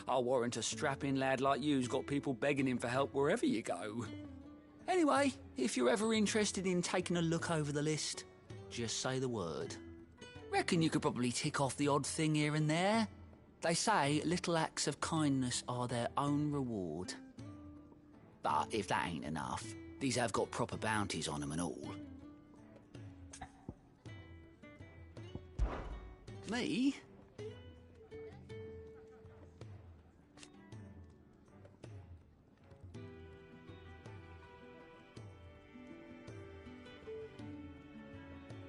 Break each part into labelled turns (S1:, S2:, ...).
S1: I warrant a strapping lad like you's got people begging him for help wherever you go. Anyway, if you're ever interested in taking a look over the list, just say the word. Reckon you could probably tick off the odd thing here and there. They say little acts of kindness are their own reward. But if that ain't enough, these have got proper bounties on them and all. Me?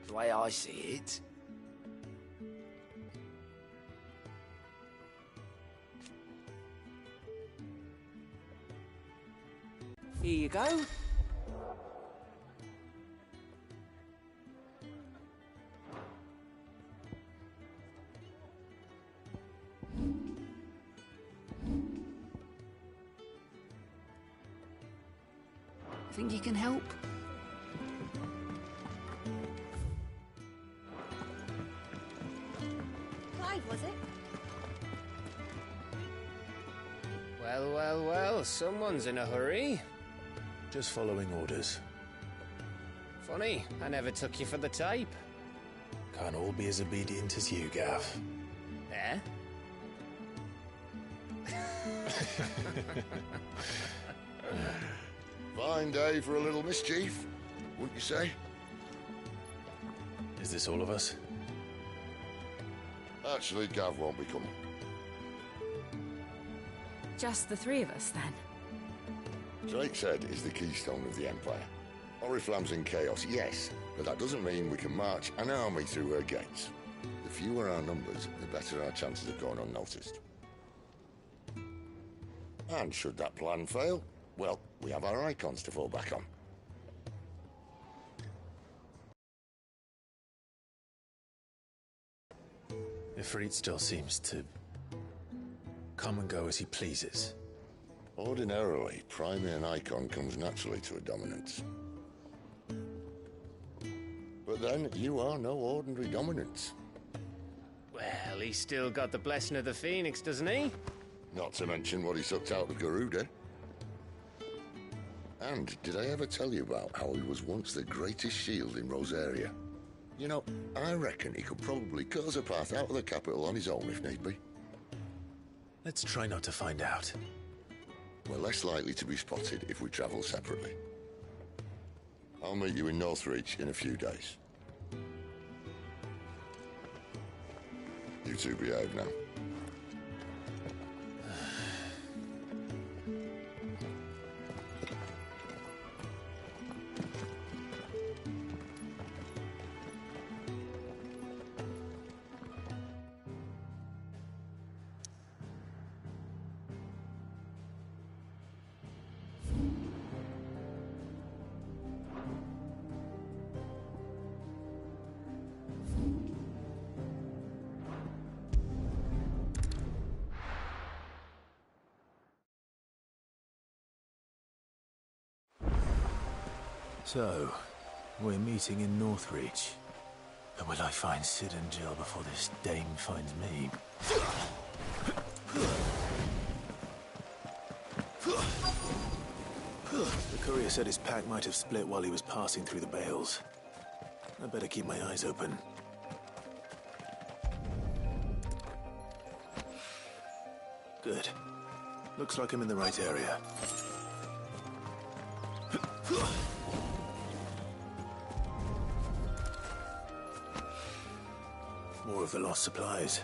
S1: The way I see it, here you go. Think you can help?
S2: Clive, was it?
S3: Well, well, well, someone's in a hurry.
S4: Just following orders.
S3: Funny, I never took you for the type.
S4: Can't all be as obedient as you, Gav.
S3: Eh?
S5: Fine day for a little mischief, wouldn't you say?
S4: Is this all of us?
S5: Actually, Gav won't be coming.
S2: Just the three of us, then?
S5: Drake's Head is the keystone of the Empire. Oriflamme's in chaos, yes, but that doesn't mean we can march an army through her gates. The fewer our numbers, the better our chances of going unnoticed. And should that plan fail, well, we have our icons to fall back on.
S4: Ifrit still seems to come and go as he pleases.
S5: Ordinarily, priming an icon comes naturally to a dominance. But then, you are no ordinary dominance.
S3: Well, he's still got the blessing of the Phoenix, doesn't he?
S5: Not to mention what he sucked out of Garuda. And did I ever tell you about how he was once the greatest shield in Rosaria? You know, I reckon he could probably cut us a path out of the capital on his own if need be.
S4: Let's try not to find out.
S5: We're less likely to be spotted if we travel separately. I'll meet you in Northreach in a few days. You two behave now.
S4: So, we're meeting in Northreach. But will I find Sid and Jill before this dame finds me? The courier said his pack might have split while he was passing through the bales. I better keep my eyes open. Good. Looks like I'm in the right area. More of the lost supplies.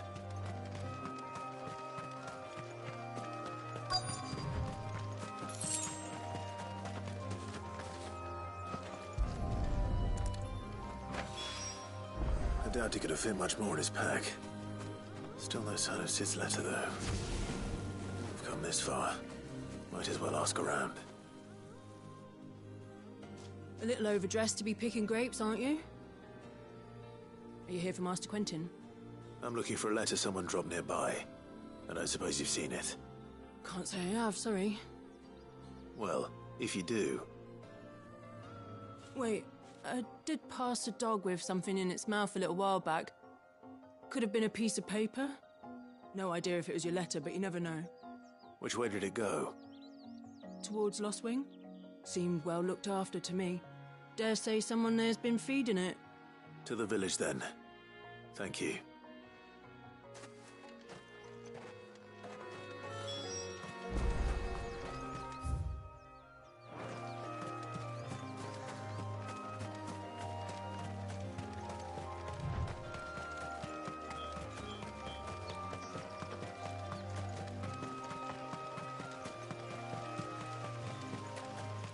S4: I doubt he could have fit much more in his pack. Still no sign of Sid's letter, though. We've come this far. Might as well ask around.
S6: A little overdressed to be picking grapes, aren't you? Are you here for Master Quentin?
S4: I'm looking for a letter someone dropped nearby. I don't suppose you've seen it.
S6: Can't say I have, sorry.
S4: Well, if you do...
S6: Wait, I did pass a dog with something in its mouth a little while back. Could have been a piece of paper. No idea if it was your letter, but you never know.
S4: Which way did it go?
S6: Towards Lostwing? Seemed well looked after to me. Dare say someone there's been feeding it.
S4: To the village, then. Thank you.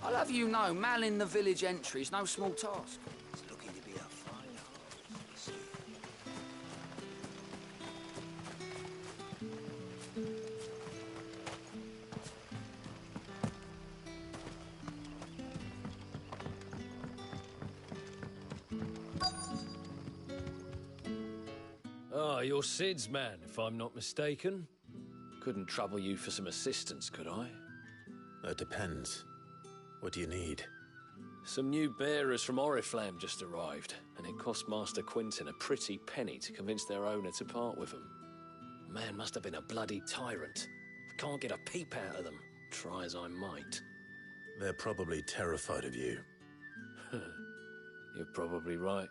S1: I'll have you know, manning the village entry's no small task.
S4: It's looking to be a fine harvest.
S7: Ah, you're Sid's man, if I'm not mistaken. Couldn't trouble you for some assistance, could I?
S4: That depends. What do you need?
S7: Some new bearers from Oriflamme just arrived, and it cost Master Quinton a pretty penny to convince their owner to part with them. Man must have been a bloody tyrant. I can't get a peep out of them, try as I might.
S4: They're probably terrified of you.
S7: You're probably right.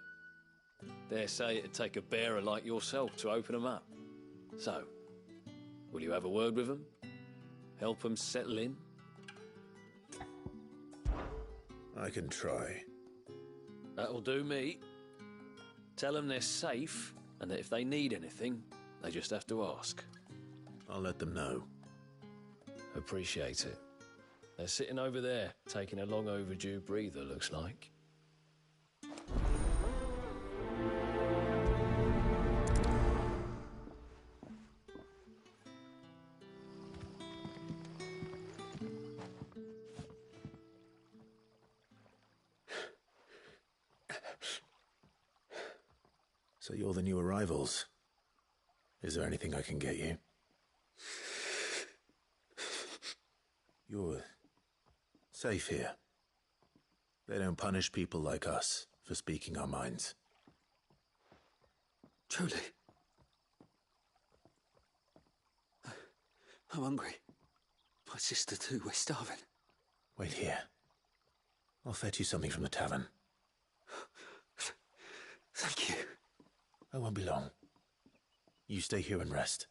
S7: Dare say it'd take a bearer like yourself to open them up. So, will you have a word with them? Help them settle in?
S4: I can try.
S7: That'll do me. Tell them they're safe, and that if they need anything, they just have to ask.
S4: I'll let them know.
S7: Appreciate it. They're sitting over there, taking a long overdue breather, looks like.
S4: So you're the new arrivals. Is there anything I can get you? You're safe here. They don't punish people like us for speaking our minds.
S1: Truly. I'm hungry. My sister too, we're starving.
S4: Wait here. I'll fetch you something from the tavern.
S1: Thank you.
S4: I won't be long. You stay here and rest.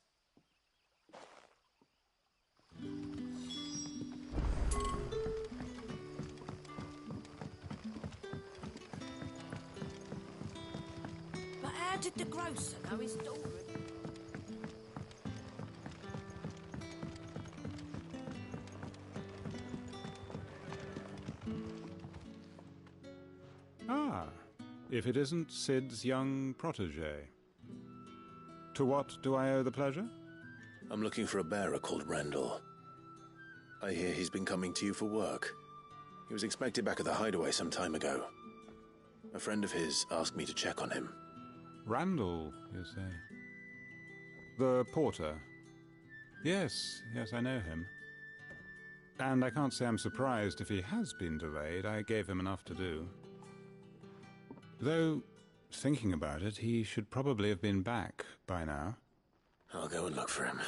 S2: But how did the grocer know his daughter?
S8: Ah, if it isn't Sid's young protege. To what do I owe the pleasure?
S4: I'm looking for a bearer called Randall. I hear he's been coming to you for work. He was expected back at the hideaway some time ago. A friend of his asked me to check on him.
S8: Randall, you say? The porter? Yes, I know him. And I can't say I'm surprised if he has been delayed. I gave him enough to do. Though, thinking about it, he should probably have been back by now.
S4: I'll go and look for him.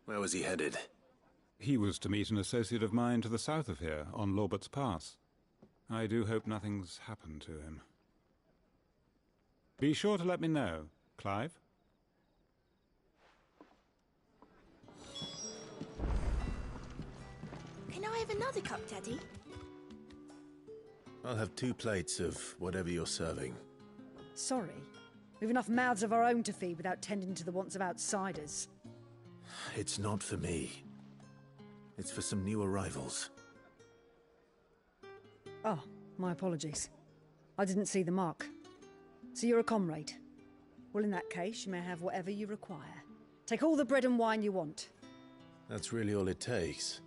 S4: Where was he headed?
S8: He was to meet an associate of mine to the south of here, on Lorbert's Pass. I do hope nothing's happened to him. Be sure to let me know, Clive.
S2: Can I have another cup, Daddy?
S4: I'll have 2 plates of whatever you're serving.
S9: Sorry. We've enough mouths of our own to feed without tending to the wants of outsiders.
S4: It's not for me. It's for some new arrivals.
S9: Oh, my apologies. I didn't see the mark. So you're a comrade. Well, in that case, you may have whatever you require. Take all the bread and wine you want.
S4: That's really all it takes.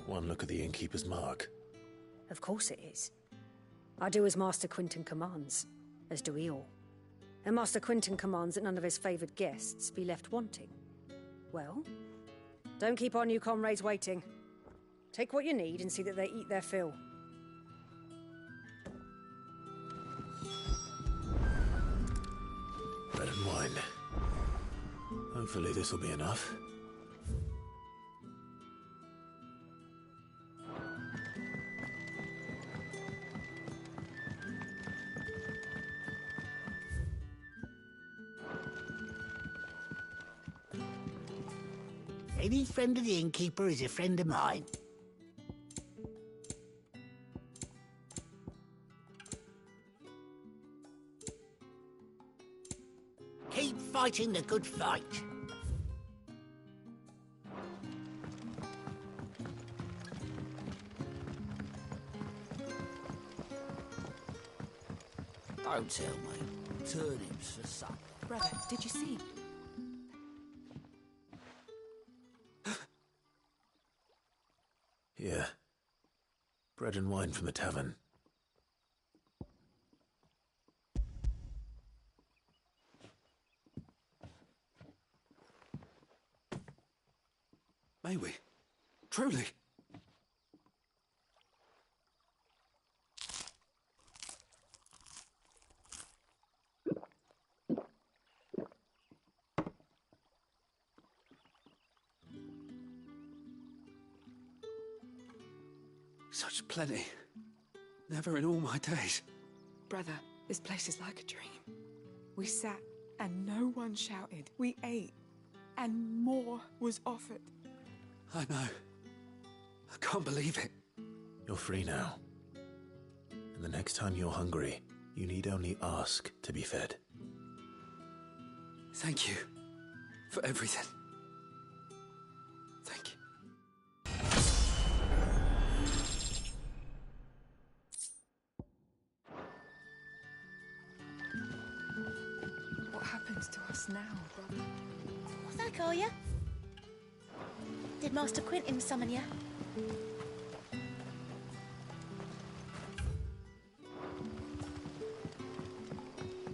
S4: One look at the innkeeper's mark.
S9: Of course it is. I do as Master Quinton commands, as do we all. And Master Quinton commands that none of his favoured guests be left wanting. Well, don't keep our new comrades waiting. Take what you need and see that they eat their fill.
S4: Bread and wine. Hopefully this will be enough.
S10: Any friend of the innkeeper is a friend of mine. Keep fighting the good fight.
S1: Don't tell me. Turnips for supper.
S2: Brother, did you see?
S4: Yeah. Bread and wine from the tavern.
S1: May we? Truly? Such plenty. Never in all my days.
S11: Brother, this place is like a dream. We sat and no one shouted. We ate and more was offered.
S1: I know. I can't believe it.
S4: You're free now. And the next time you're hungry, you need only ask to be fed.
S1: Thank you for everything. Thank you.
S11: What happens to us now, brother?
S12: What's that, call you? Did Master Quentin summon you?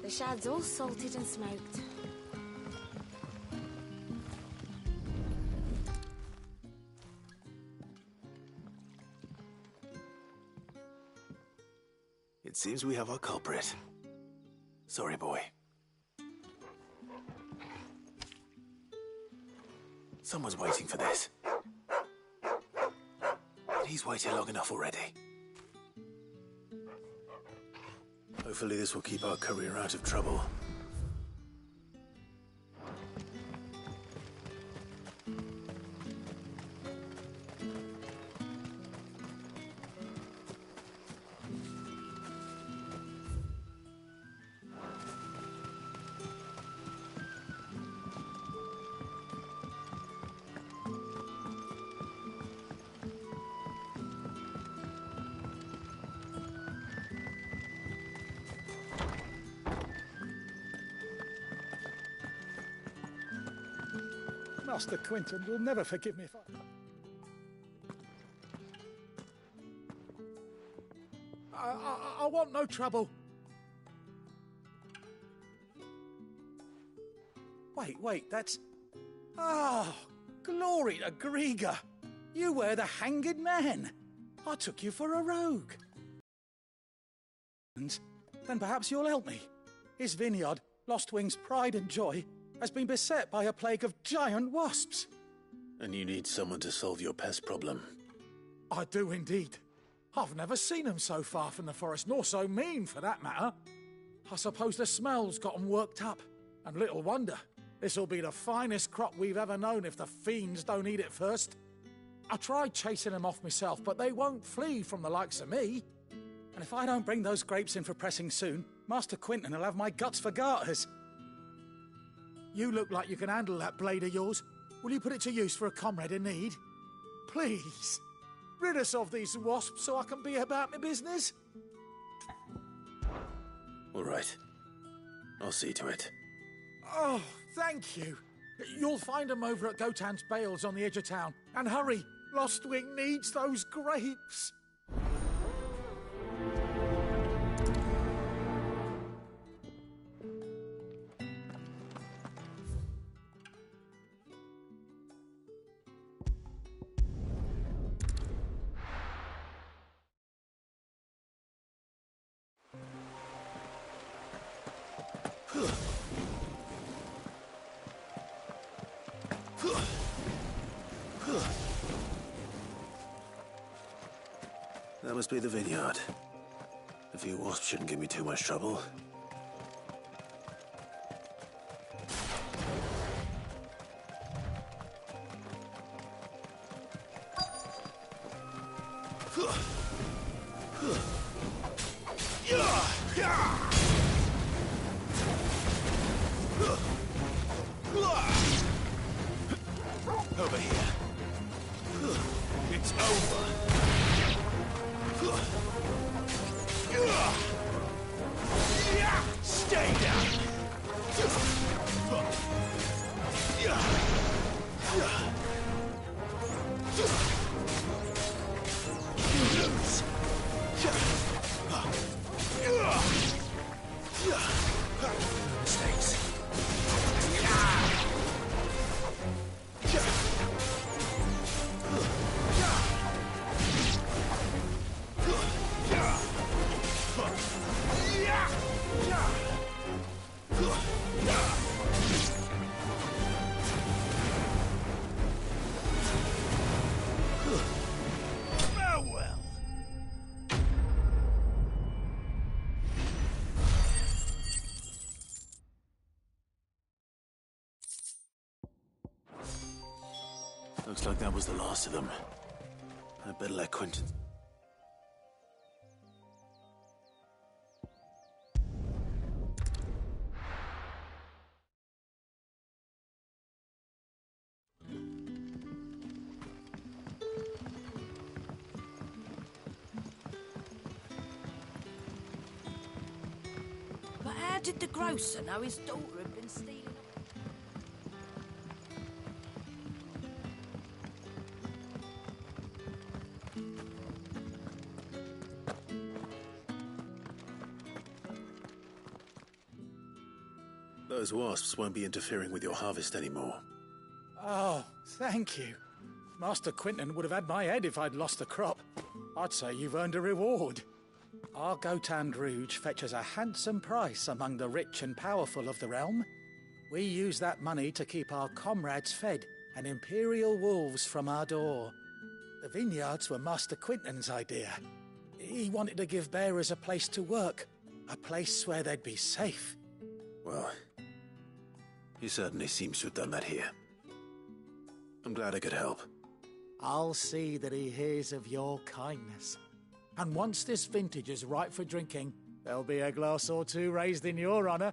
S2: The shad's all salted and smoked.
S4: It seems we have our culprit. Sorry, boy. Someone's waiting for this. And he's waited long enough already. Hopefully this will keep our career out of trouble.
S13: Master Quentin will never forgive me if I want no trouble. Wait, that's... Oh, glory to Grieger. You were the hanged man. I took you for a rogue. Then perhaps you'll help me. His vineyard, Lostwing's pride and joy, has been beset by a plague of giant wasps.
S4: And you need someone to solve your pest problem.
S13: I do indeed. I've never seen them so far from the forest, nor so mean for that matter. I suppose the smell's got 'em worked up. And little wonder. This'll be the finest crop we've ever known if the fiends don't eat it first. I tried chasing them off myself, but they won't flee from the likes of me. And if I don't bring those grapes in for pressing soon, Master Quentin will have my guts for garters. You look like you can handle that blade of yours. Will you put it to use for a comrade in need? Please, rid us of these wasps so I can be about my business.
S4: All right. I'll see to it.
S13: Oh, thank you. You'll find them over at Gotan's Bales on the edge of town. And hurry, Lostwing needs those grapes.
S4: That must be the vineyard. A few wasps shouldn't give me too much trouble.
S14: Over here. It's over. Stay down. You lose. Mistakes. Farewell.
S4: Looks like that was the last of them. I'd better let Quentin...
S2: But how did the grocer know his daughter had been stealing?
S4: Those wasps won't be interfering with your harvest anymore.
S13: Oh, thank you. Master Quinton would have had my head if I'd lost the crop. I'd say you've earned a reward. Our Gotand Rouge fetches a handsome price among the rich and powerful of the realm. We use that money to keep our comrades fed and imperial wolves from our door. The vineyards were Master Quinton's idea. He wanted to give bearers a place to work, a place where they'd be safe.
S4: Well, he certainly seems to have done that here. I'm glad I could help.
S13: I'll see that he hears of your kindness. And once this vintage is ripe for drinking, there'll be a glass or two raised in your honor.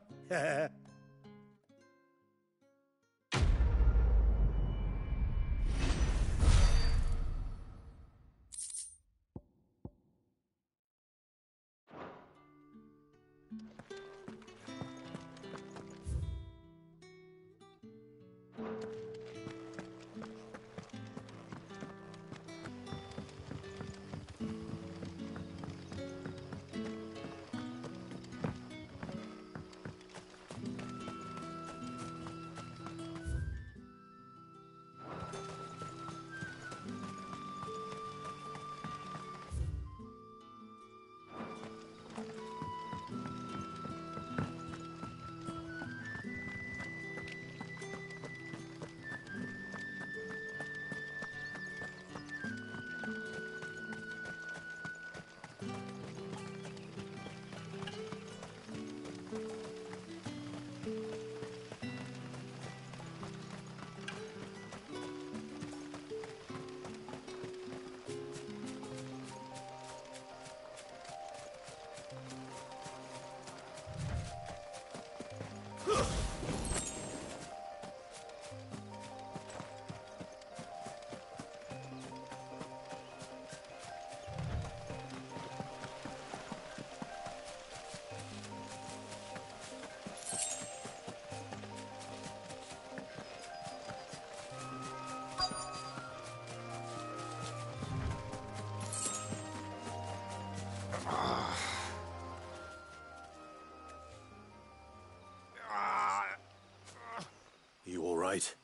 S4: You all right?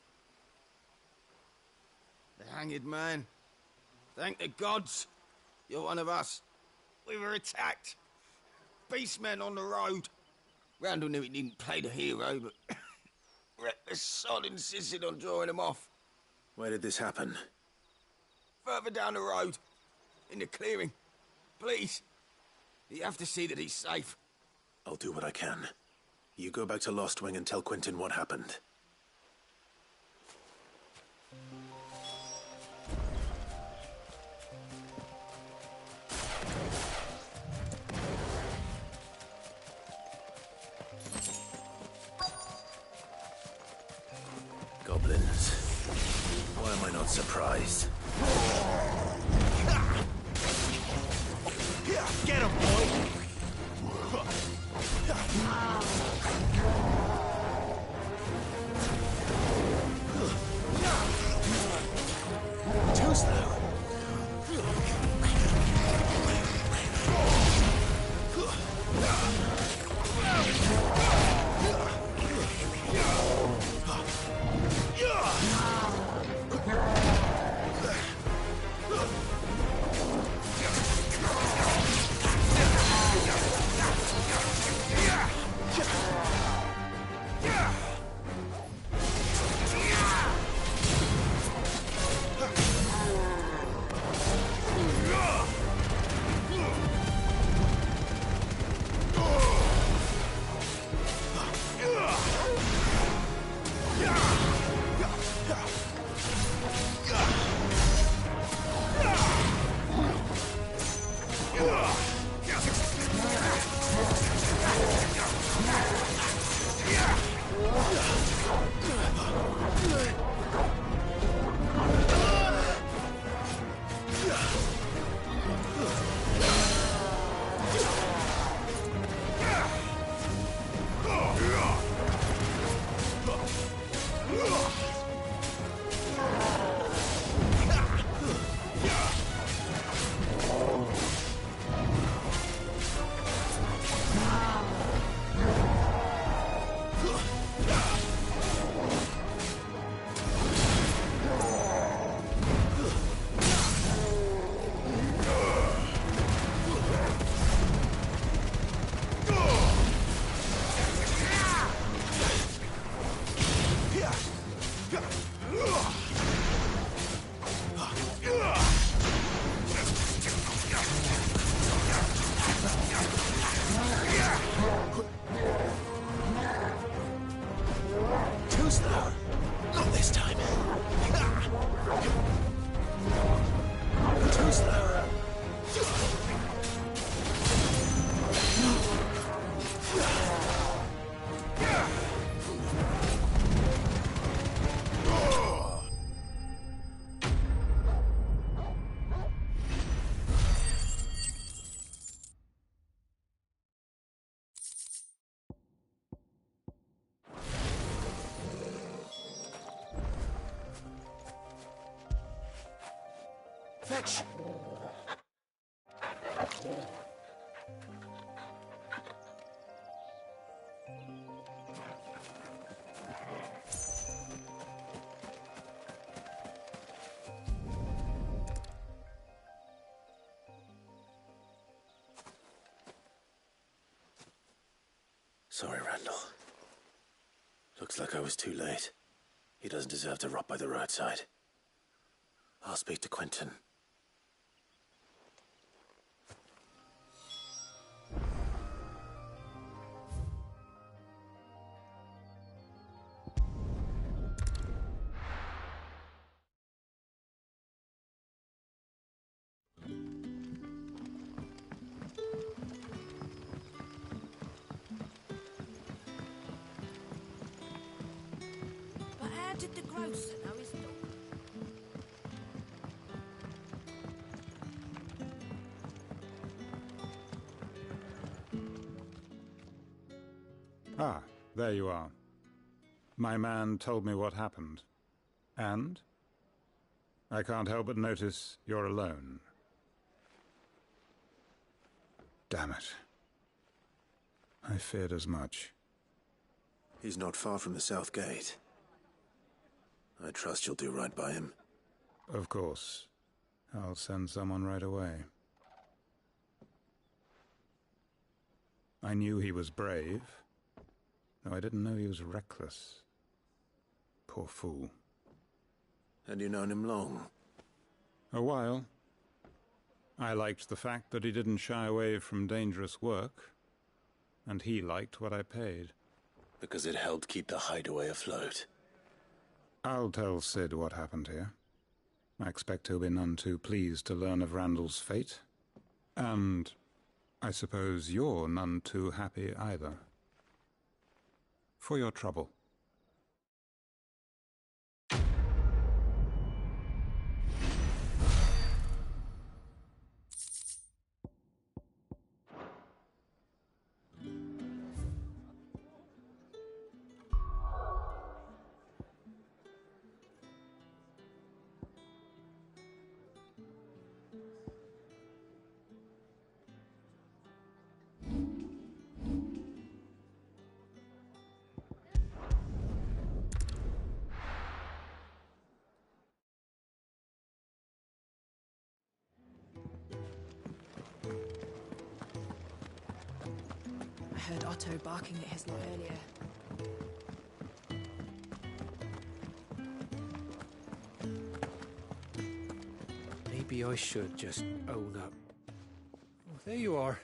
S15: The hanged man. Thank the gods. You're one of us. We were attacked. Beastmen on the road. Randall knew he didn't play the hero, but reckless sod insisted on drawing him off.
S4: Where did this happen?
S15: Further down the road. In the clearing. Please. You have to see that he's safe.
S4: I'll do what I can. You go back to Lost Wing and tell Quentin what happened. Goblins. Why am I not surprised?
S14: Get him, boy! Too slow. Fetch!
S4: Sorry, Randall. Looks like I was too late. He doesn't deserve to rot by the roadside. I'll speak to Quentin.
S2: But how did the grocer know his dog?
S8: Ah, there you are. My man told me what happened. And? I can't help but notice you're alone. Damn it. I feared as much.
S4: He's not far from the South Gate. I trust you'll do right by him.
S8: Of course. I'll send someone right away. I knew he was brave, though I didn't know he was reckless. Poor fool.
S4: Had you known him long?
S8: A while. I liked the fact that he didn't shy away from dangerous work, and he liked what I paid.
S4: Because it helped keep the hideaway afloat.
S8: I'll tell Sid what happened here. I expect he'll be none too pleased to learn of Randall's fate. And I suppose you're none too happy either. For your trouble.
S6: I heard Otto barking at his lot earlier.
S16: Maybe I should just own up. Oh, there you are.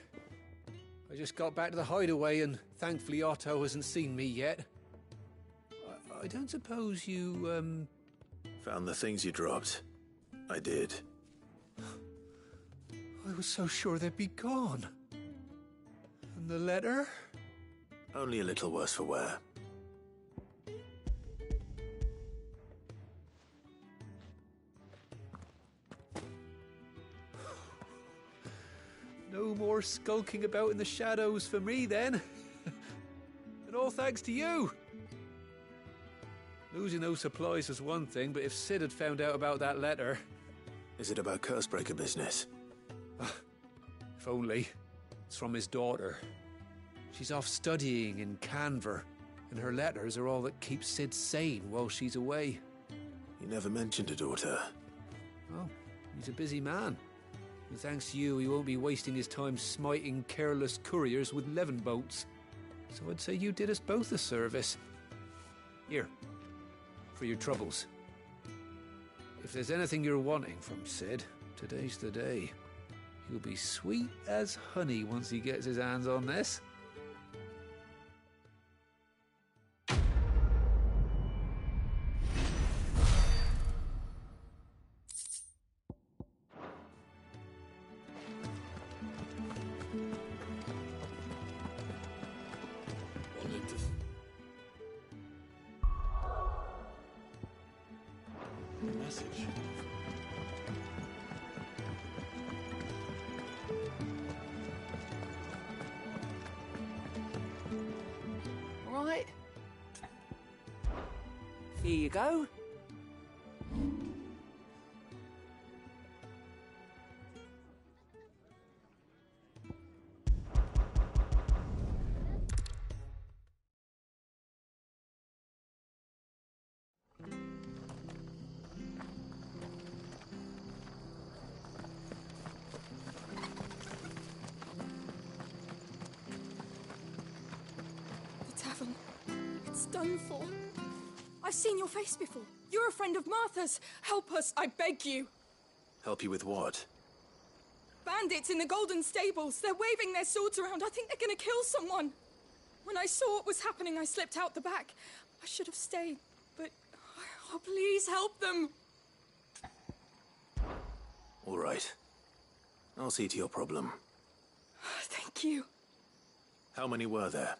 S16: I just got back to the hideaway and thankfully Otto hasn't seen me yet. I don't suppose you,
S4: Found the things you dropped. I did.
S16: I was so sure they'd be gone. And the letter?
S4: Only a little worse for wear.
S16: No more skulking about in the shadows for me, then. And all thanks to you. Losing those supplies was one thing, but if Sid had found out about that letter...
S4: Is it about Cursebreaker business?
S16: If only. It's from his daughter. She's off studying in Canver, and her letters are all that keep Sid sane while she's away.
S4: You never mentioned a daughter.
S16: Oh, he's a busy man. And thanks to you, he won't be wasting his time smiting careless couriers with levin boats. So I'd say you did us both a service. Here, for your troubles. If there's anything you're wanting from Sid, today's the day. He'll be sweet as honey once he gets his hands on this.
S14: Message.
S1: Right. Here you go.
S11: The tavern. It's done for. I've seen your face before. You're a friend of Martha's. Help us, I beg you.
S4: Help you with what?
S11: Bandits in the Golden Stables. They're waving their swords around. I think they're gonna kill someone. When I saw what was happening, I slipped out the back. I should have stayed, but... Oh, please help them.
S4: All right. I'll see to your problem.
S11: Thank you.
S4: How many were there?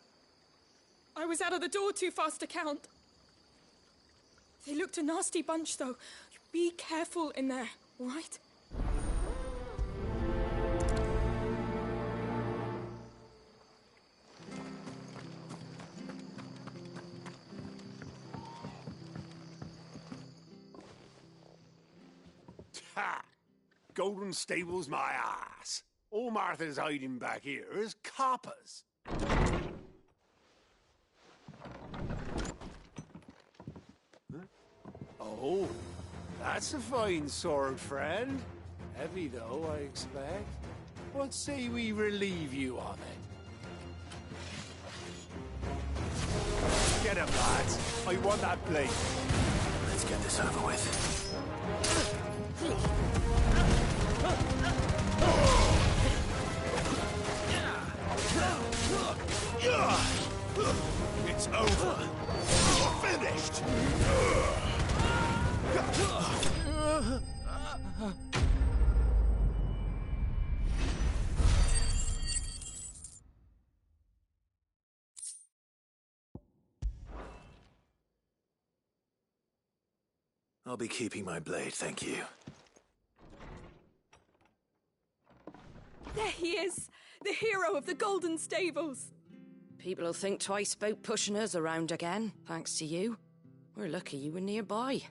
S11: I was out of the door too fast to count. They looked a nasty bunch, though. Be careful in there, all right?
S14: Ha! Golden Stables my ass. All Martha's hiding back here is coppers. Oh, that's a fine sword, friend. Heavy, though, I expect. What say we relieve you of it? Get him, lads. I want that blade.
S4: Let's get this over with. I'll be keeping my blade, thank you.
S11: There he is! The hero of the Golden Stables!
S2: People'll think twice about pushing us around again, thanks to you. We're lucky you were nearby.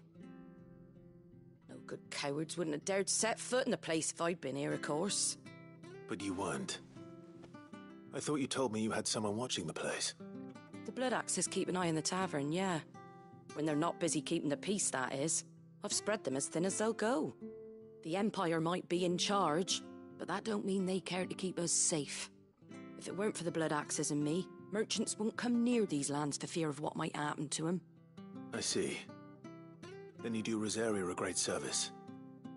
S2: No good cowards wouldn't have dared set foot in the place if I'd been here, of course.
S4: But you weren't. I thought you told me you had someone watching the place.
S2: The Blood Axes keep an eye on the tavern, yeah. When they're not busy keeping the peace, that is. I've spread them as thin as they'll go. The Empire might be in charge, but that don't mean they care to keep us safe. If it weren't for the Blood Axes and me, merchants won't come near these lands for fear of what might happen to them.
S4: I see. Then you do Rosaria a great service.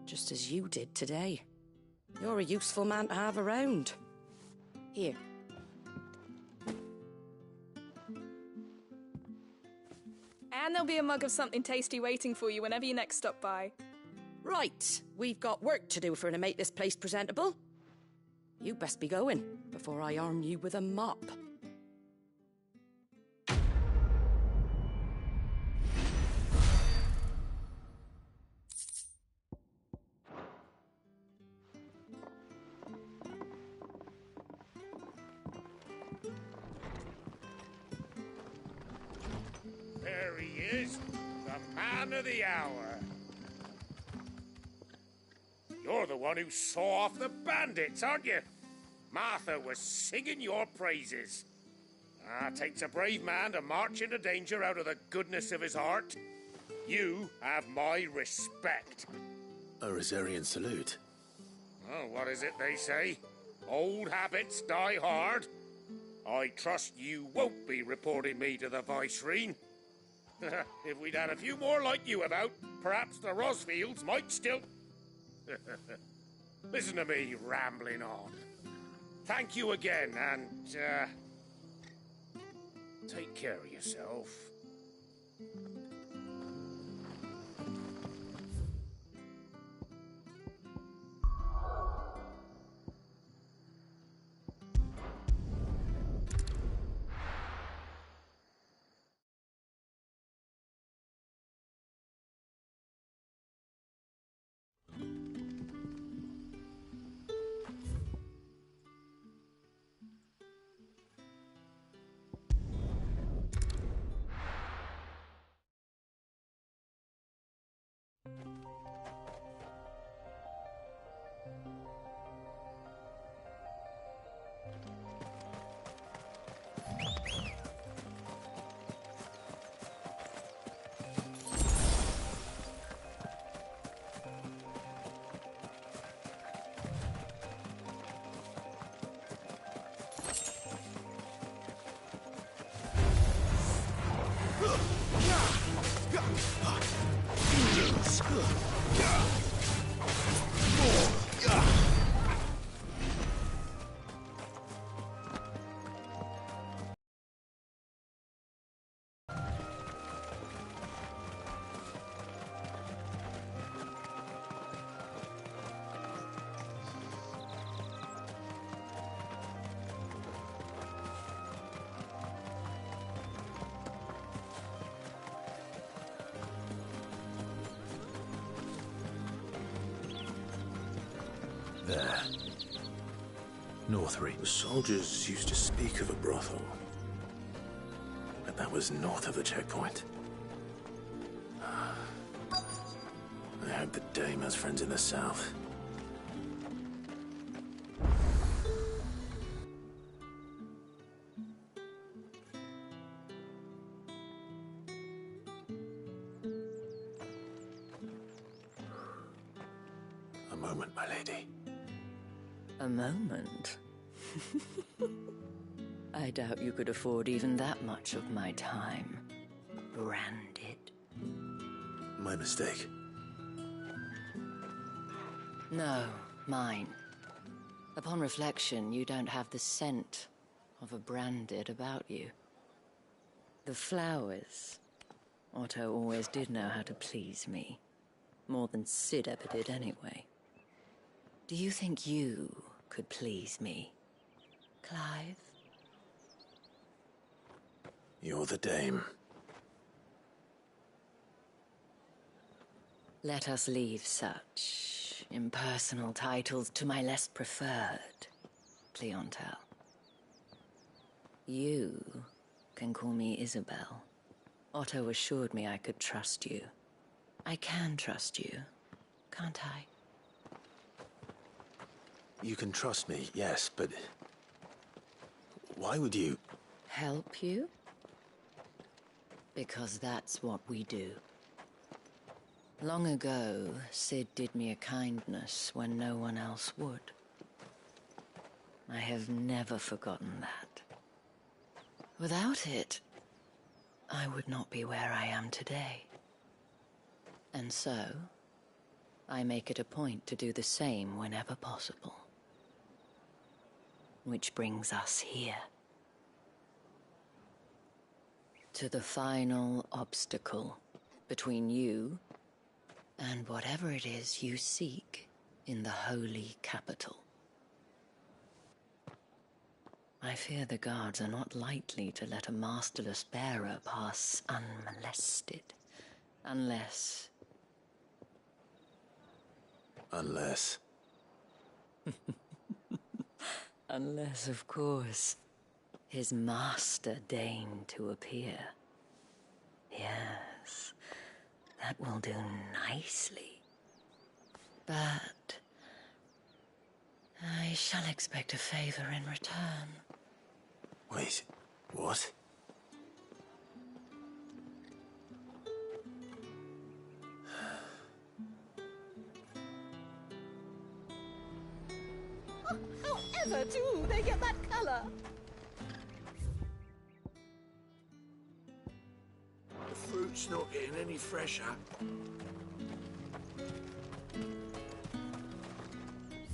S2: Just as you did today. You're a useful man to have around. Here.
S11: And there'll be a mug of something tasty waiting for you whenever you next stop by.
S2: Right, we've got work to do for to make this place presentable. You best be going, before I arm you with a mop.
S17: There he is, the man of the hour. You're the one who saw off the bandits, aren't you? Martha was singing your praises. Takes a brave man to march into danger out of the goodness of his heart. You have my respect.
S4: A Rosarian salute.
S17: Oh, what is it they say? Old habits die hard. I trust you won't be reporting me to the Viceroy. If we'd had a few more like you about, perhaps the Rosfields might still... Listen to me rambling on. Thank you again, and, take care of yourself.
S4: There. Northreach. The soldiers used to speak of a brothel. But that was north of the checkpoint. I hope the dame has friends in the south. A moment, my lady.
S18: A moment? I doubt you could afford even that much of my time. Branded.
S4: My mistake.
S18: No, mine. Upon reflection, you don't have the scent of a branded about you. The flowers. Otto always did know how to please me. More than Sid ever did anyway. Do you think you could please me, Clive?
S4: You're the dame.
S18: Let us leave such impersonal titles to my less preferred clientele. You can call me Isabel. Otto assured me I could trust you. I can trust you, can't I?
S4: You can trust me, yes, but... why would you...
S18: Help you? Because that's what we do. Long ago, Sid did me a kindness when no one else would. I have never forgotten that. Without it, I would not be where I am today. And so, I make it a point to do the same whenever possible. Which brings us here. To the final obstacle between you and whatever it is you seek in the holy capital. I fear the guards are not likely to let a masterless bearer pass unmolested. Unless...
S4: Unless...
S18: Unless, of course, his master deigned to appear. Yes, that will do nicely. But... I shall expect a favor in return.
S4: Wait, what?
S12: However do they get that color?
S14: The fruit's not getting any fresher.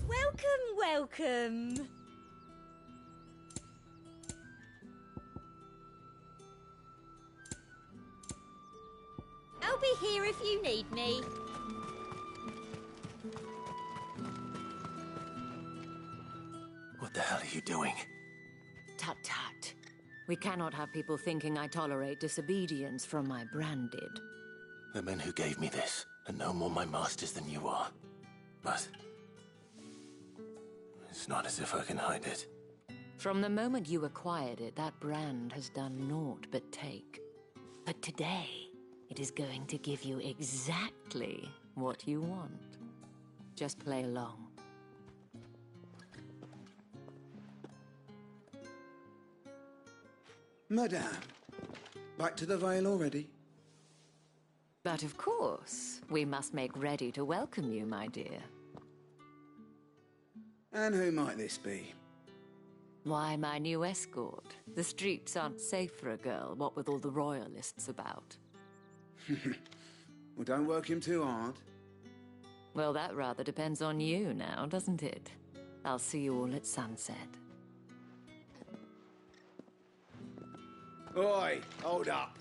S12: Welcome, welcome. I'll be here if you need me.
S4: What the hell are you doing?
S18: Tut tut. We cannot have people thinking I tolerate disobedience from my branded.
S4: The men who gave me this are no more my masters than you are. But... it's not as if I can hide it.
S18: From the moment you acquired it, that brand has done naught but take. But today, it is going to give you exactly what you want. Just play along.
S19: Madame, back to the Vale already?
S18: But of course, we must make ready to welcome you, my dear.
S19: And who might this be?
S18: Why, my new escort. The streets aren't safe for a girl, what with all the royalists about.
S19: Well, don't work him too hard.
S18: Well, that rather depends on you now, doesn't it? I'll see you all at sunset.
S19: Oi, hold up.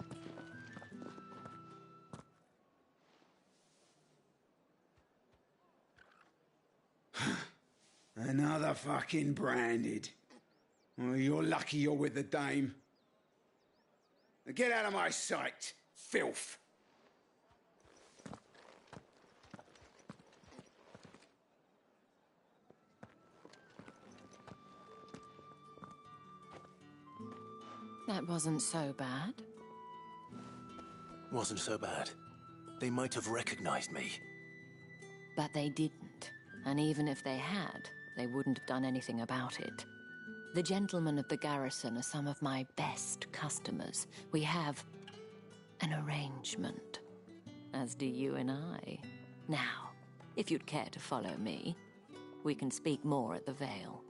S19: Another fucking branded. Oh, you're lucky you're with the dame. Now get out of my sight, filth.
S18: That wasn't so bad.
S4: Wasn't so bad. They might have recognized me.
S18: But they didn't. And even if they had, they wouldn't have done anything about it. The gentlemen of the garrison are some of my best customers. We have an arrangement, as do you and I. Now, if you'd care to follow me, we can speak more at the Vale.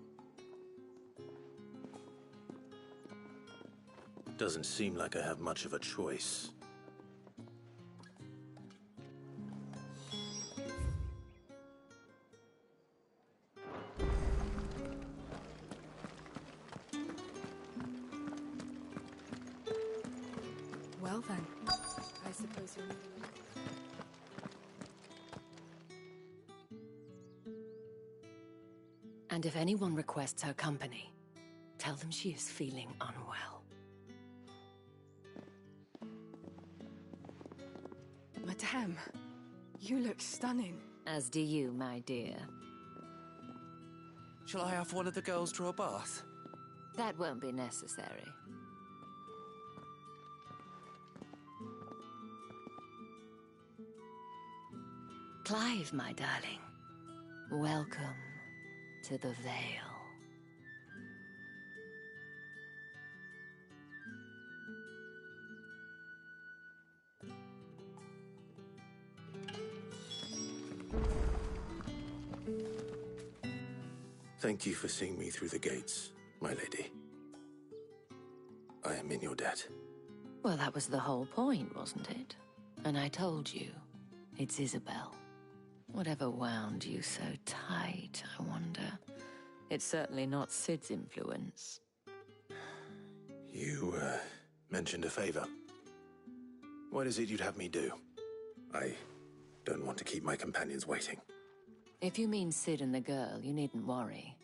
S4: Doesn't seem like I have much of a choice.
S11: Well then, I suppose you'll...
S18: And if anyone requests her company, tell them she is feeling unwell.
S11: Madame, You look stunning.
S18: As do you, my dear.
S20: Shall I have one of the girls draw a bath?
S18: That won't be necessary. Clive, my darling. Welcome to the Vale.
S4: Thank you for seeing me through the gates, my lady. I am in your debt.
S18: Well, that was the whole point, wasn't it? And I told you, it's Isabel. Whatever wound you so tight, I wonder. It's certainly not Sid's influence.
S4: You, mentioned a favor. What is it you'd have me do? I don't want to keep my companions waiting.
S18: If you mean Sid and the girl, you needn't worry.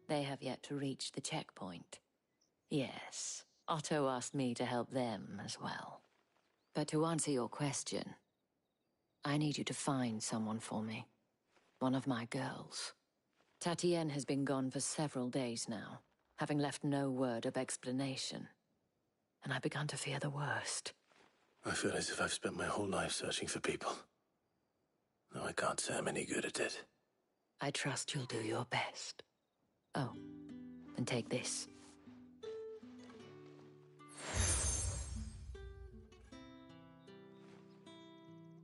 S18: They have yet to reach the checkpoint. Yes, Otto asked me to help them as well. But to answer your question, I need you to find someone for me. One of my girls. Tatienne has been gone for several days now, having left no word of explanation. And I've begun to fear the worst.
S4: I feel as if I've spent my whole life searching for people. Though I can't say I'm any good at it.
S18: I trust you'll do your best. Oh, and take this.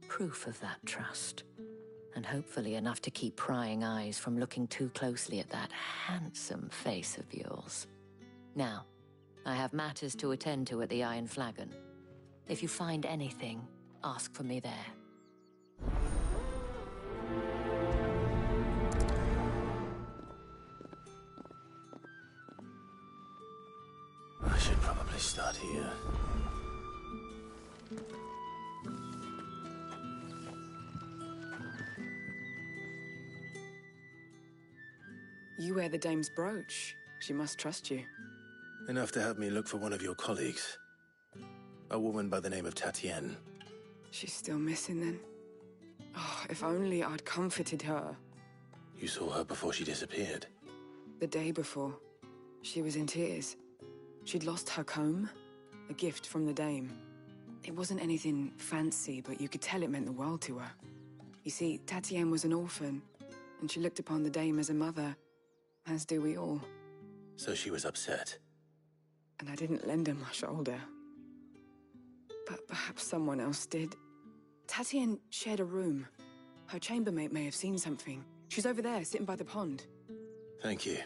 S18: Proof of that trust. And hopefully enough to keep prying eyes from looking too closely at that handsome face of yours. Now, I have matters to attend to at the Iron Flagon. If you find anything, ask for me there.
S4: I should probably start here.
S21: You wear the dame's brooch. She must trust you.
S4: Enough to have me look for one of your colleagues. A woman by the name of Tatienne.
S21: She's still missing then. Oh, if only I'd comforted her.
S4: You saw her before she disappeared.
S21: The day before. She was in tears. She'd lost her comb, a gift from the dame. It wasn't anything fancy, but you could tell it meant the world to her. You see, Tatienne was an orphan, and she looked upon the dame as a mother, as do we all.
S4: So she was upset.
S21: And I didn't lend her my shoulder. But perhaps someone else did. Tatienne shared a room. Her chambermaid may have seen something. She's over there, sitting by the pond.
S4: Thank you.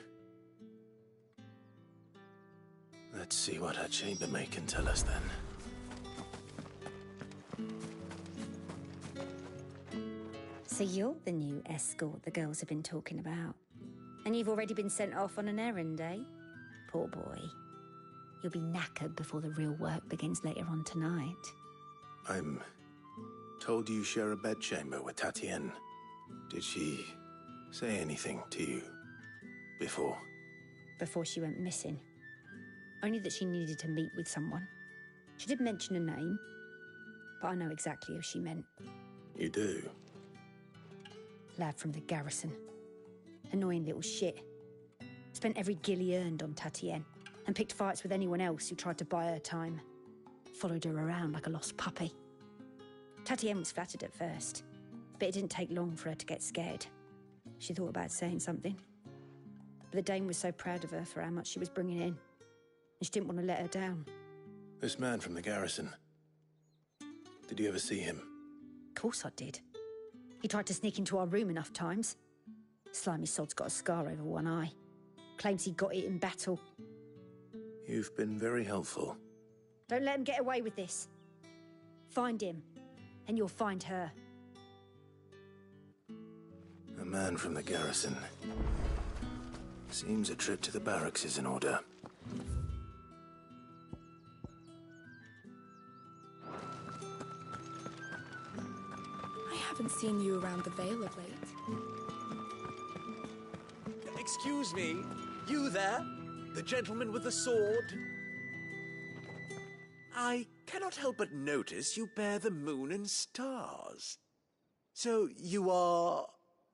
S4: Let's see what her chambermaid can tell us then.
S9: So you're the new escort the girls have been talking about. And you've already been sent off on an errand, eh? Poor boy. You'll be knackered before the real work begins later on tonight.
S4: I'm told you share a bedchamber with Tatienne. Did she say anything to you before?
S9: Before she went missing. Only that she needed to meet with someone. She did mention a name, but I know exactly who she meant.
S4: You do?
S9: Lad from the garrison. Annoying little shit. Spent every guil he earned on Tatienne, and picked fights with anyone else who tried to buy her time. Followed her around like a lost puppy. Tatienne was flattered at first, but it didn't take long for her to get scared. She thought about saying something. But the dame was so proud of her for how much she was bringing in, and she didn't want to let her down.
S4: This man from the garrison. Did you ever see him?
S9: Of course I did. He tried to sneak into our room enough times. Slimy sod's got a scar over one eye. Claims he got it in battle.
S4: You've been very helpful.
S9: Don't let him get away with this. Find him, and you'll find her.
S4: A man from the garrison. Seems a trip to the barracks is in order.
S11: I haven't seen you around the Vale of late.
S20: Excuse me, you there? The gentleman with the sword? I cannot help but notice you bear the moon and stars. So you are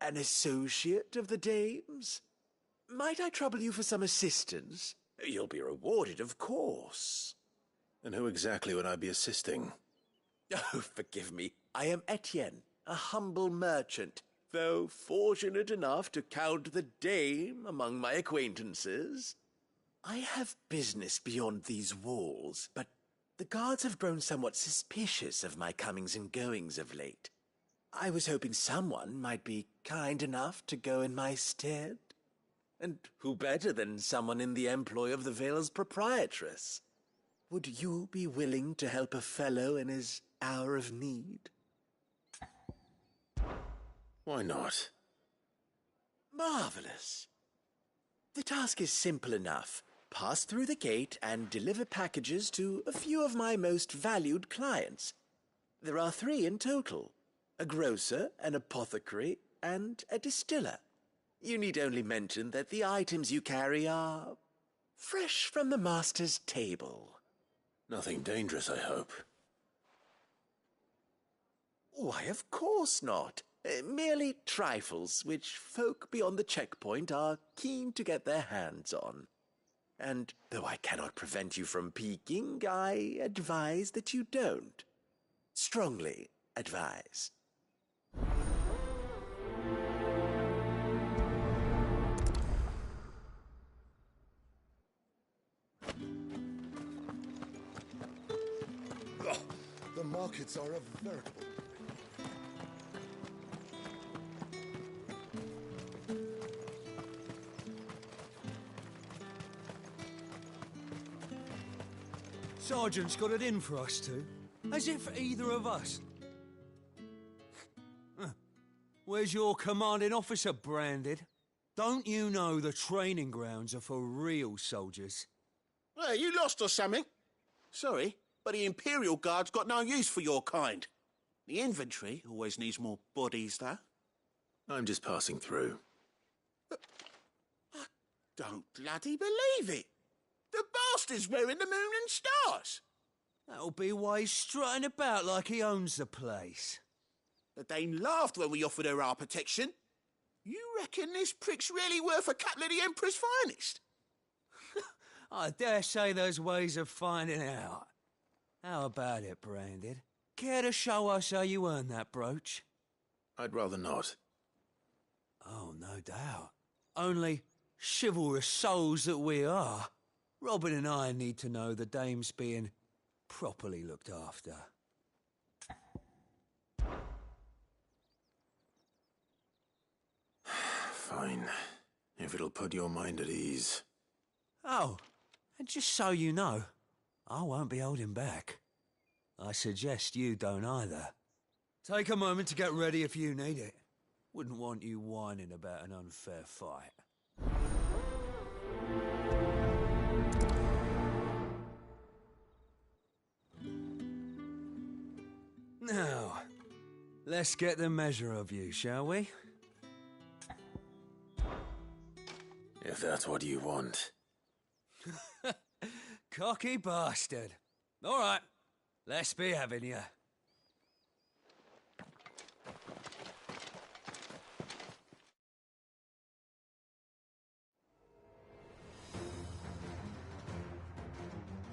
S20: an associate of the Dame's? Might I trouble you for some assistance? You'll be rewarded, of course.
S4: And who exactly would I be assisting?
S20: Oh, forgive me. I am Etienne, a humble merchant, though fortunate enough to count the Dame among my acquaintances. I have business beyond these walls, but the guards have grown somewhat suspicious of my comings and goings of late. I was hoping someone might be kind enough to go in my stead. And who better than someone in the employ of the Vale's proprietress? Would you be willing to help a fellow in his hour of need?
S4: Why not?
S20: Marvelous. The task is simple enough. Pass through the gate and deliver packages to a few of my most valued clients. There are 3 in total: a grocer, an apothecary, and a distiller. You need only mention that the items you carry are fresh from the master's table.
S4: Nothing dangerous, I hope.
S20: Why, of course not. Merely trifles which folk beyond the checkpoint are keen to get their hands on. And though I cannot prevent you from peeking, I advise that you don't. Strongly advise.
S5: Oh, the markets are a veritable...
S3: Sergeant's got it in for us two. As if for either of us. Where's your commanding officer, Branded? Don't you know the training grounds are for real soldiers?
S22: Hey, you lost or something? Sorry, but the Imperial Guard's got no use for your kind. The infantry always needs more bodies, though.
S4: I'm just passing through.
S22: I don't bloody believe it. The bastard's wearing the moon and stars.
S3: That'll be why he's strutting about like he owns the place.
S22: The Dame laughed when we offered her our protection. You reckon this prick's really worth a couple of the Emperor's finest?
S3: I dare say there's ways of finding out. How about it, Branded? Care to show us how you earned that brooch?
S4: I'd rather not.
S3: Oh, no doubt. Only chivalrous souls that we are. Robin and I need to know the Dame's being properly looked after.
S4: Fine. If it'll put your mind at ease.
S3: Oh, and just so you know, I won't be holding back. I suggest you don't either. Take a moment to get ready if you need it. Wouldn't want you whining about an unfair fight. Now, let's get the measure of you, shall we?
S4: If that's what you want.
S3: Cocky bastard. All right, let's be having you.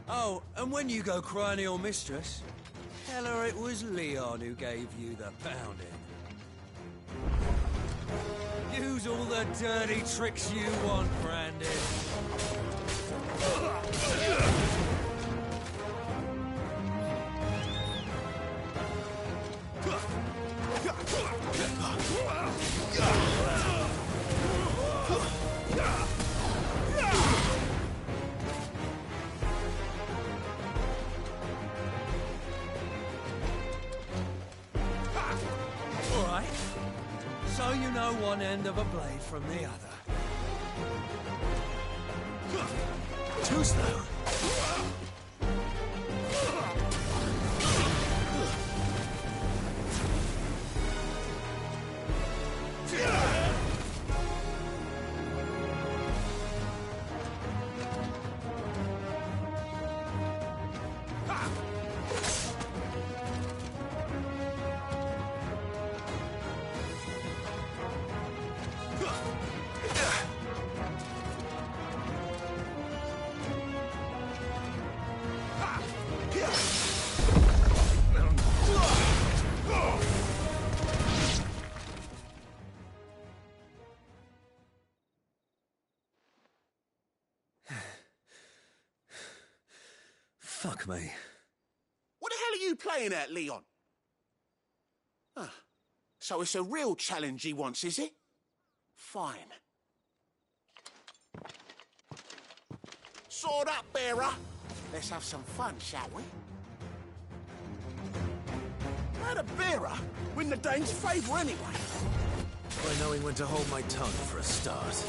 S3: Oh, and when you go crying to your mistress, tell her it was Leon who gave you the pounding. Use all the dirty tricks you want, Brandon. All right. So you know one end of a blade from the other. Too slow. Fuck me.
S22: What the hell are you playing at, Leon? Ah, so it's a real challenge he wants, is it? Fine. Sword up, bearer. Let's have some fun, shall we? How'd a bearer win the Dane's favour anyway?
S3: By knowing when to hold my tongue for a start.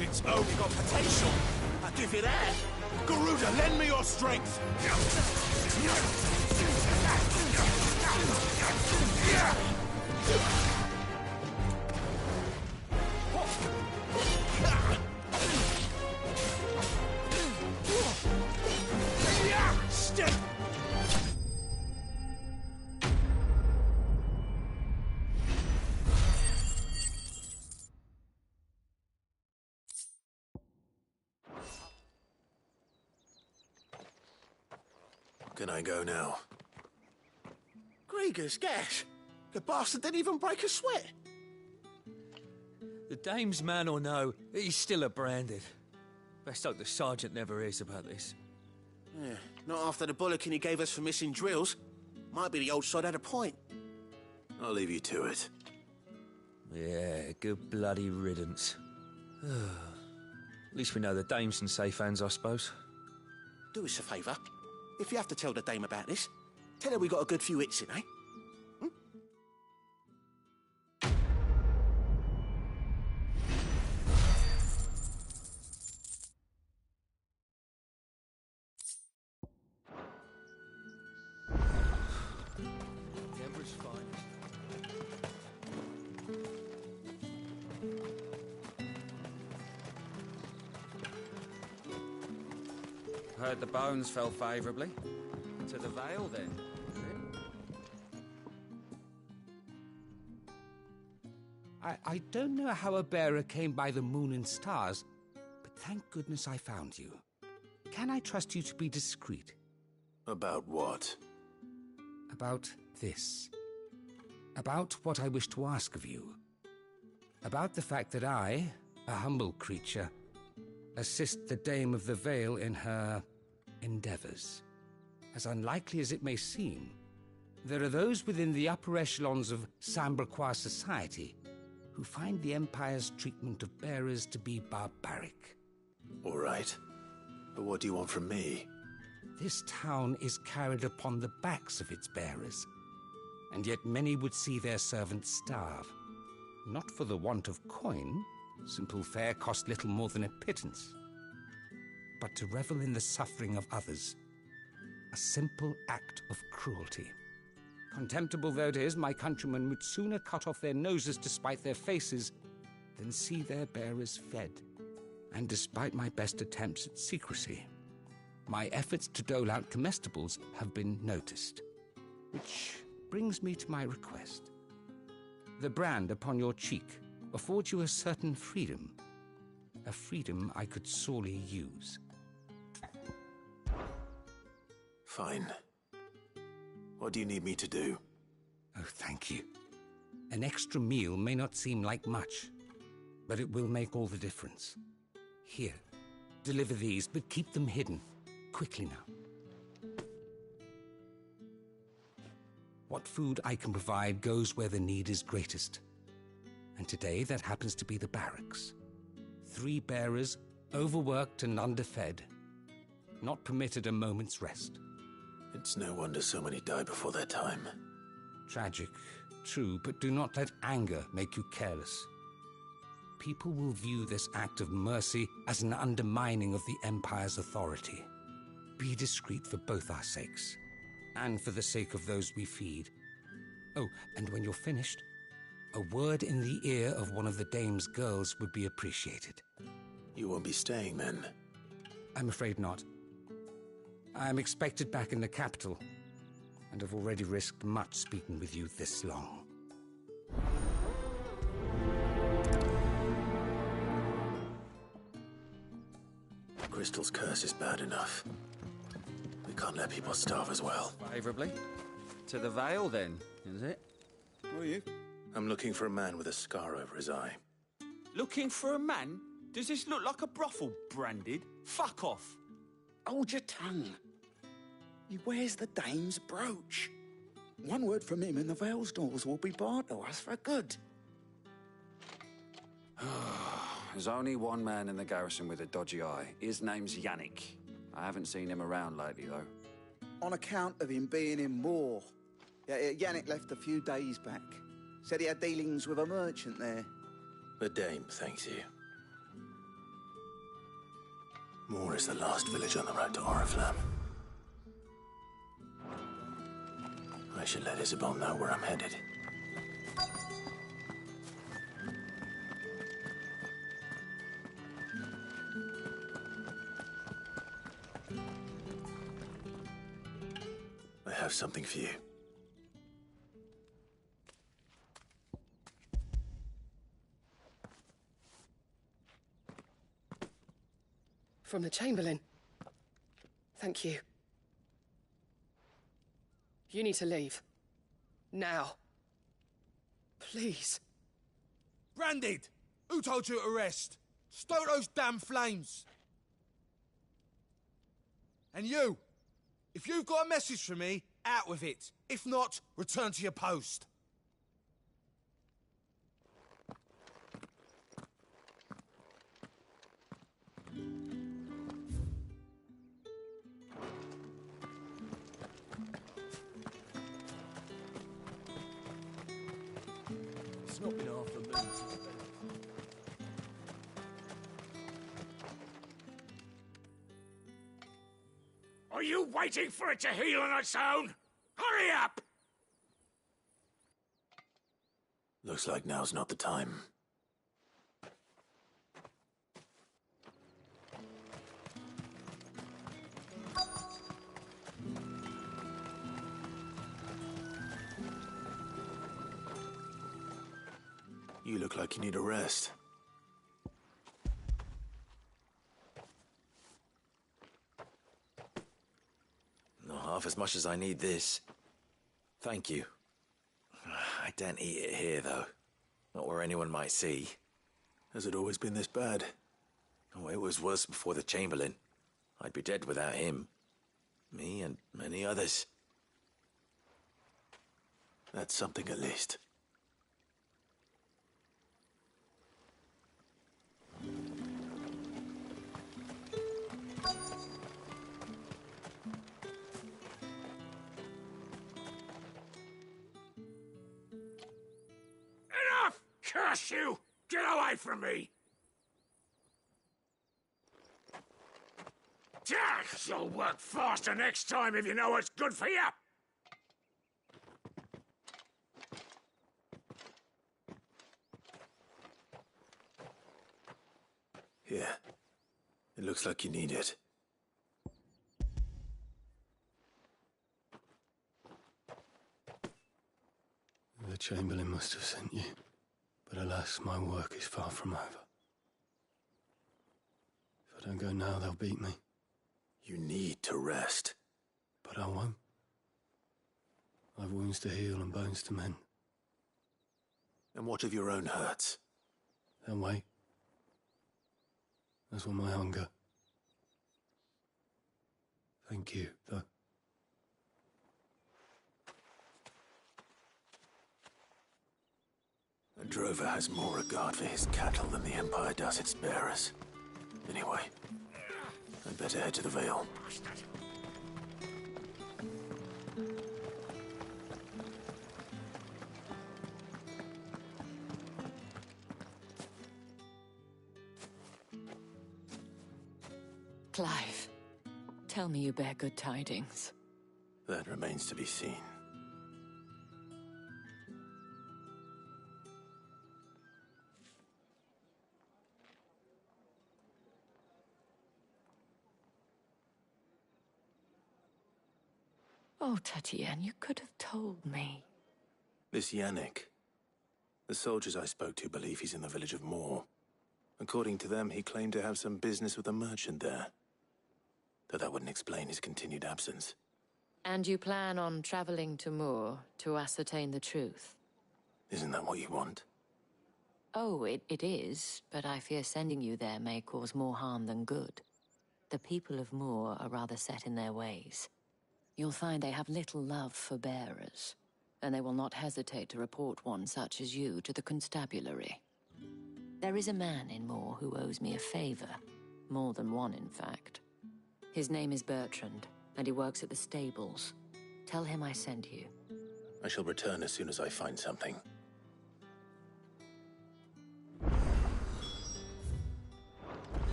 S22: It's only got potential. I'll give you that. Garuda, lend me your strength. Stay.
S4: Can I go now?
S22: Grieger's gas. The bastard didn't even break a sweat.
S3: The dame's man or no, he's still a branded. Best hope the sergeant never hears about this.
S22: Yeah, not after the bollocking he gave us for missing drills. Might be the old sod had a point.
S4: I'll leave you to it.
S3: Yeah, good bloody riddance. At least we know the dame's in safe hands, I suppose.
S22: Do us a favour. If you have to tell the dame about this, tell her we got a good few hits in, eh?
S7: Heard the bones fell favourably. To the Vale, then, is it?
S10: I don't know how a bearer came by the moon and stars, but thank goodness I found you. Can I trust you to be discreet?
S4: About what?
S10: About this. About what I wish to ask of you. About the fact that I, a humble creature, assist the Dame of the Vale in her endeavours. As unlikely as it may seem, there are those within the upper echelons of Samberquois society who find the Empire's treatment of bearers to be barbaric.
S4: All right. But what do you want from me?
S10: This town is carried upon the backs of its bearers, and yet many would see their servants starve. Not for the want of coin, simple fare cost little more than a pittance, but to revel in the suffering of others. A simple act of cruelty. Contemptible though it is, my countrymen would sooner cut off their noses to spite their faces than see their bearers fed. And despite my best attempts at secrecy, my efforts to dole out comestibles have been noticed. Which brings me to my request. The brand upon your cheek affords you a certain freedom. A freedom I could sorely use.
S4: Fine. What do you need me to do?
S10: Oh, thank you. An extra meal may not seem like much, but it will make all the difference. Here, deliver these, but keep them hidden. Quickly now. What food I can provide goes where the need is greatest. And today that happens to be the barracks. 3 bearers, overworked and underfed, not permitted a moment's rest.
S4: It's no wonder so many die before their time.
S10: Tragic, true, but do not let anger make you careless. People will view this act of mercy as an undermining of the Empire's authority. Be discreet for both our sakes, and for the sake of those we feed. Oh, and when you're finished, A word in the ear of one of the dame's girls would be appreciated.
S4: You won't be staying, then?
S10: I'm afraid not. I'm expected back in the capital, and have already risked much speaking with you this long.
S4: Crystal's curse is bad enough. We can't let people starve as well.
S7: Favourably? To the Vale, then, is it?
S4: Who are you? I'm looking for a man with a scar over his eye.
S13: Looking for a man? Does this look like a brothel, Branded? Fuck off.
S15: Hold your tongue. He wears the dame's brooch. One word from him and the Vale's doors will be barred to us for good.
S7: There's only one man in the garrison with a dodgy eye. His name's Yannick. I haven't seen him around lately, though.
S15: On account of him being in war. Yannick left a few days back. Said he had dealings with a merchant there.
S4: The dame thanks you. Moor is the last village on the road to Oriflamme. I should let Isabel know where I'm headed. I have something for you.
S23: From the Chamberlain. Thank you. You need to leave. Now. Please.
S24: Branded! Who told you to rest? Stoke those damn flames! And you! If you've got a message for me, out with it. If not, return to your post.
S13: It's not been half the moon since then.
S17: Are you waiting for it to heal on its own? Hurry up!
S4: Looks like now's not the time. You look like you need a rest.
S25: Not half as much as I need this. Thank you. I daren't eat it here, though. Not where anyone might see.
S4: Has it always been this bad?
S25: Oh, it was worse before the Chamberlain. I'd be dead without him. Me and many others.
S4: That's something at least.
S17: Enough! Curse you! Get away from me! You'll work faster next time if you know what's good for you!
S4: Here. It looks like you need it.
S26: The Chamberlain must have sent you, but alas, my work is far from over. If I don't go now, they'll beat me.
S4: You need to rest.
S26: But I won't. I've wounds to heal and bones to mend.
S4: And what of your own hurts?
S26: They'll wait. As will my hunger. Thank you, though.
S4: A drover has more regard for his cattle than the Empire does its bearers. Anyway, I'd better head to the Vale.
S18: Clive, tell me you bear good tidings.
S4: That remains to be seen.
S18: Oh, Tatienne, you could have told me.
S4: This Yannick. The soldiers I spoke to believe he's in the village of Moor. According to them, he claimed to have some business with a merchant there. Though that wouldn't explain his continued absence.
S18: And you plan on traveling to Moor to ascertain the truth?
S4: Isn't that what you want?
S18: Oh, it is, but I fear sending you there may cause more harm than good. The people of Moor are rather set in their ways. You'll find they have little love for bearers, and they will not hesitate to report one such as you to the constabulary. There is a man in Moor who owes me a favor. More than one, in fact. His name is Bertrand, and he works at the stables. Tell him I sent you.
S4: I shall return as soon as I find something.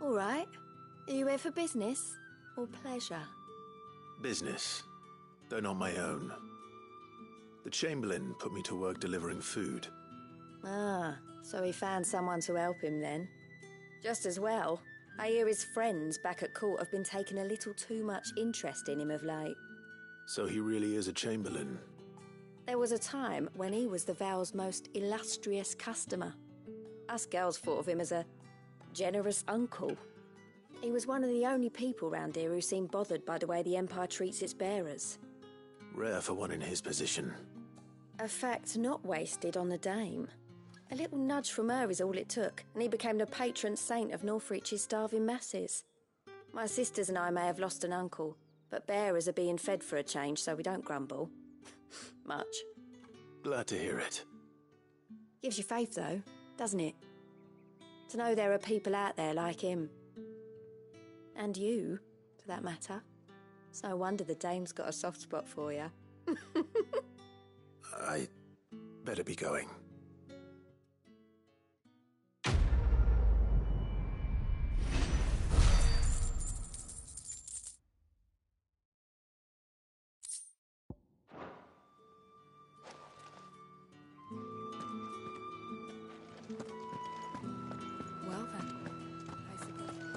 S12: All right. Are you here for business or pleasure?
S4: Business, though not my own. The Chamberlain put me to work delivering food.
S12: Ah, so he found someone to help him then. Just as well. I hear his friends back at court have been taking a little too much interest in him of late.
S4: So he really is a Chamberlain.
S12: There was a time when he was the Vale's most illustrious customer. Us girls thought of him as a generous uncle. He was one of the only people round here who seemed bothered by the way the Empire treats its bearers.
S4: Rare for one in his position.
S12: A fact not wasted on the dame. A little nudge from her is all it took, and he became the patron saint of Northreach's starving masses. My sisters and I may have lost an uncle, but bearers are being fed for a change, so we don't grumble. Much.
S4: Glad to hear it.
S12: Gives you faith, though, doesn't it? To know there are people out there like him. And you, for that matter. It's no wonder the dame's got a soft spot for you.
S4: I better be going.
S11: Well then, I suppose.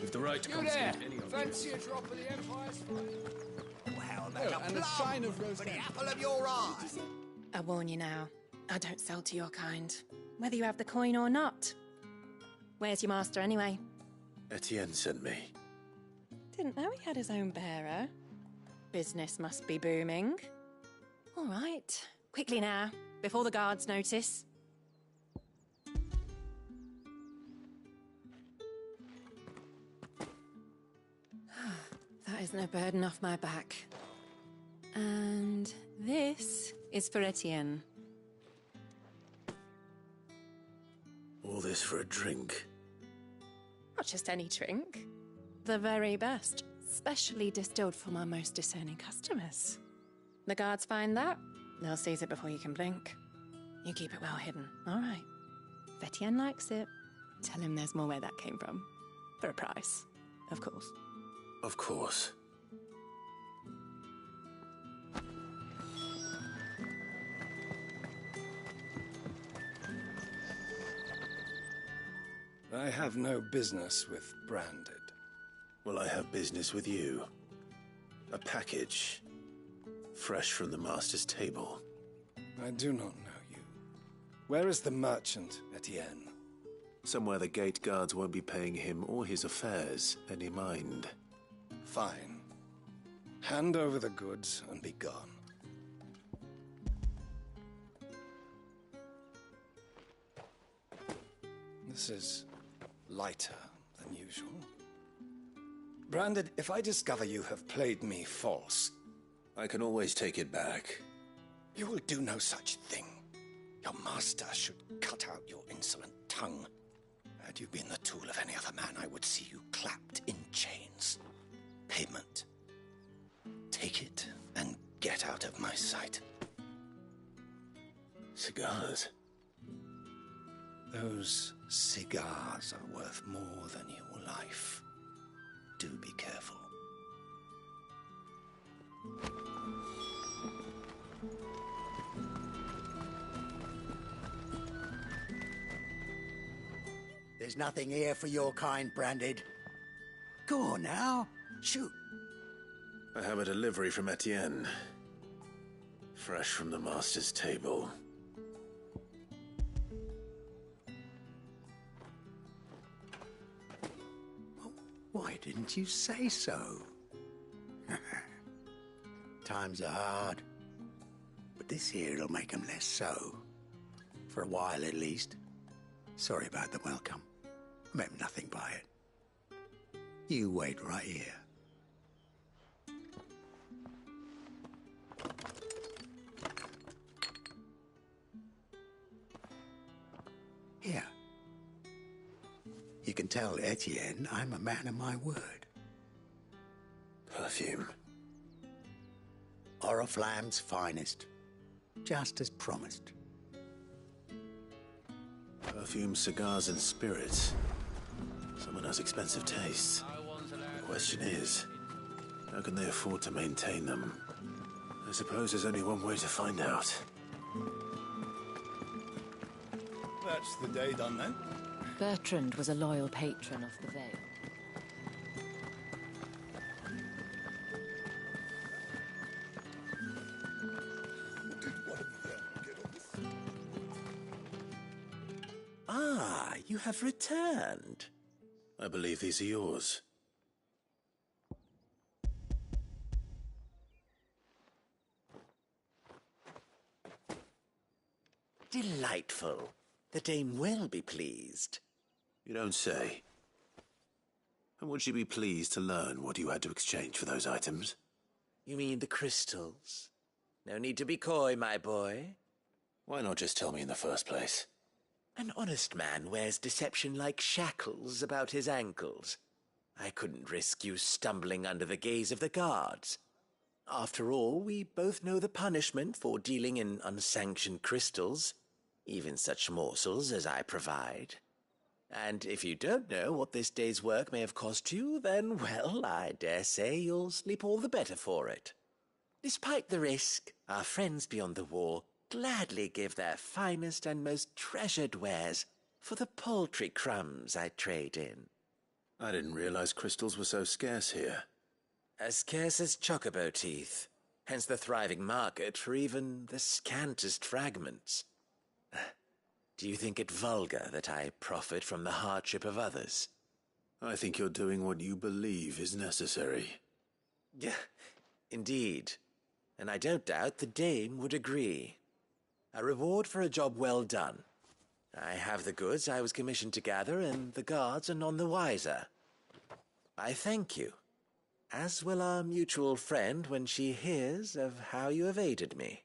S1: With the right to
S24: You there!
S1: confiscate any of
S24: Fancy a drop of the Empire's fire?
S1: How
S24: about a sign of rose
S1: for the apple of your eye?
S2: I warn you now, I don't sell to your kind, whether you have the coin or not. Where's your master, anyway?
S4: Etienne sent me.
S2: Didn't know he had his own bearer. Business must be booming. All right, quickly now, before the guards notice. That is no burden off my back. And this is for Etienne.
S4: All this for a drink.
S2: Not just any drink. The very best, specially distilled for my most discerning customers. The guards find that, they'll seize it before you can blink. You keep it well hidden, all right. If Etienne likes it, tell him there's more where that came from. For a price, of course.
S4: Of course.
S26: I have no business with Branded.
S4: Well, I have business with you. A package. Fresh from the master's table.
S26: I do not know you. Where is the merchant, Etienne?
S4: Somewhere the gate guards won't be paying him or his affairs any mind.
S26: Fine. Hand over the goods and be gone. This is lighter than usual. Branded, if I discover you have played me false...
S4: I can always take it back.
S26: You will do no such thing. Your master should cut out your insolent tongue. Had you been the tool of any other man, I would see you clapped in chains. Payment. Take it and get out of my sight.
S4: Cigars.
S26: Those Cigars are worth more than your life. Do be careful.
S6: There's nothing here for your kind, Branded. Go on now. Shoot.
S4: I have a delivery from Etienne. Fresh from the master's table.
S6: Why didn't you say so? Times are hard. But this here'll make 'em less so. For a while, at least. Sorry about the welcome. I meant nothing by it. You wait right here. Here. You can tell Etienne I'm a man of my word.
S4: Perfume.
S6: Oriflamme's finest. Just as promised.
S4: Perfume, cigars, and spirits. Someone has expensive tastes. The question is, how can they afford to maintain them? I suppose there's only one way to find out.
S26: That's the day done then.
S18: Bertrand was a loyal patron of the Vale.
S20: Ah, you have returned.
S4: I believe these are yours.
S20: Delightful. The dame will be pleased.
S4: You don't say. And would she be pleased to learn what you had to exchange for those items?
S20: You mean the crystals? No need to be coy, my boy.
S4: Why not just tell me in the first place?
S20: An honest man wears deception like shackles about his ankles. I couldn't risk you stumbling under the gaze of the guards. After all, we both know the punishment for dealing in unsanctioned crystals, even such morsels as I provide. And if you don't know what this day's work may have cost you, then, well, I dare say you'll sleep all the better for it. Despite the risk, our friends beyond the wall gladly give their finest and most treasured wares for the paltry crumbs I trade in.
S4: I didn't realize crystals were so scarce here.
S20: As scarce as chocobo teeth, hence the thriving market for even the scantest fragments. Do you think it vulgar that I profit from the hardship of others?
S4: I think you're doing what you believe is necessary.
S20: Yeah, indeed. And I don't doubt the dame would agree. A reward for a job well done. I have the goods I was commissioned to gather, and the guards are none the wiser. I thank you, as will our mutual friend when she hears of how you have aided me.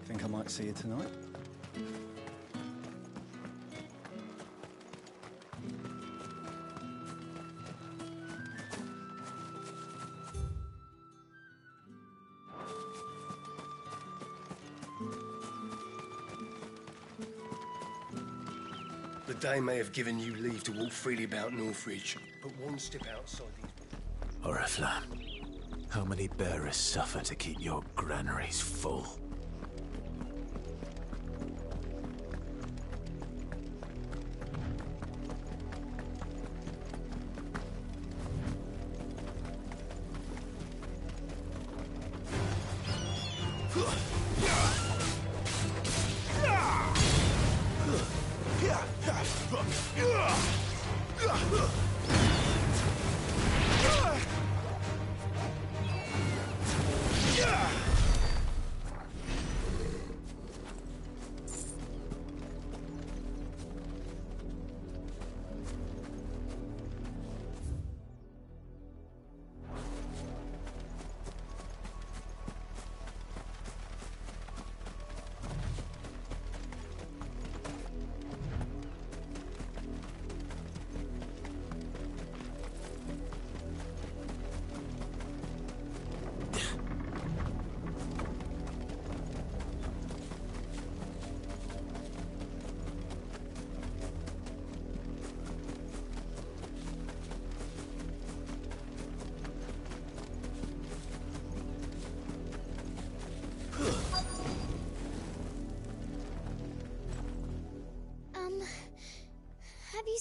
S8: Think I might see you tonight?
S14: The Dame may have given you leave to walk freely about Northridge, but one step outside these...
S4: Oriflamme, how many bearers suffer to keep your granaries full?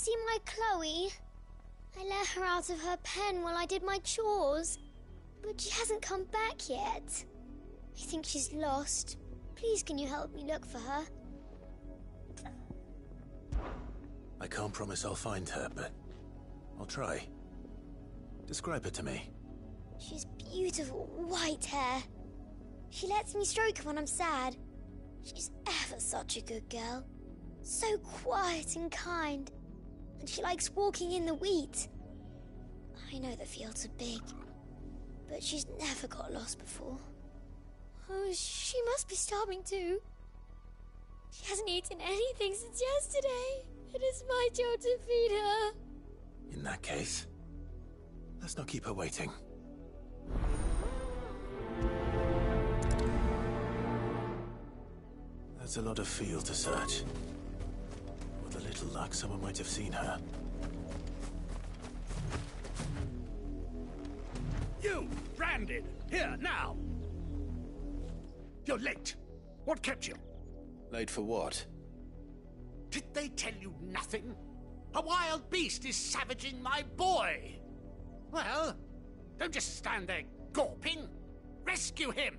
S3: see my Chloe? I let her out of her pen while I did my chores, but she hasn't come back yet. I think she's lost. Please, can you help me look for her?
S4: I can't promise I'll find her, but I'll try. Describe her to me.
S3: She's beautiful white hair. She lets me stroke her when I'm sad. She's ever such a good girl. So quiet and kind. And she likes walking in the wheat. I know the fields are big, but she's never got lost before. Oh, she must be starving too. She hasn't eaten anything since yesterday. It is my job to feed her.
S4: In that case, let's not keep her waiting. That's a lot of field to search. With a little luck, someone might have seen her.
S17: You, Branded! Here, now! You're late. What kept you?
S4: Late for what?
S17: Did they tell you nothing? A wild beast is savaging my boy! Well, don't just stand there gawping. Rescue him!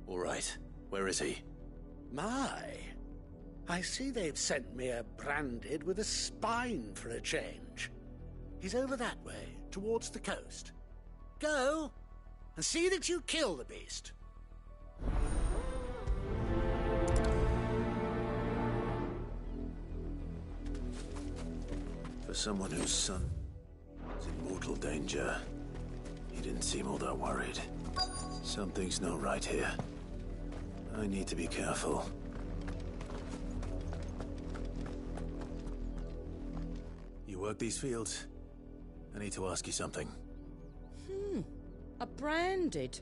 S4: All right. Where is he?
S22: My, I see they've sent me a Branded with a spine for a change. He's over that way, towards the coast. Go, and see that you kill the beast.
S4: For someone whose son is in mortal danger, he didn't seem all that worried. Something's not right here. I need to be careful. You work these fields? I need to ask you something.
S5: A Branded.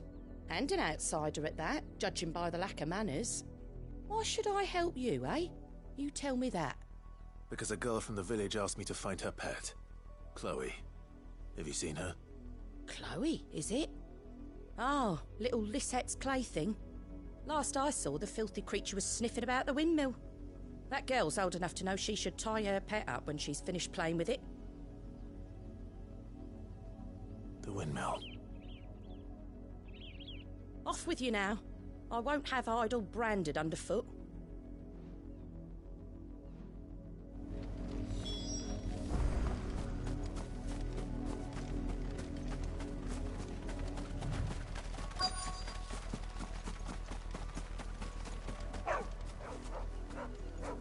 S5: And an outsider at that, judging by the lack of manners. Why should I help you, eh? You tell me that.
S4: Because a girl from the village asked me to find her pet. Chloe. Have you seen her?
S5: Chloe, is it? Oh, little Lisette's plaything. Last I saw, the filthy creature was sniffing about the windmill. That girl's old enough to know she should tie her pet up when she's finished playing with it.
S4: The windmill.
S5: Off with you now. I won't have idle Branded underfoot.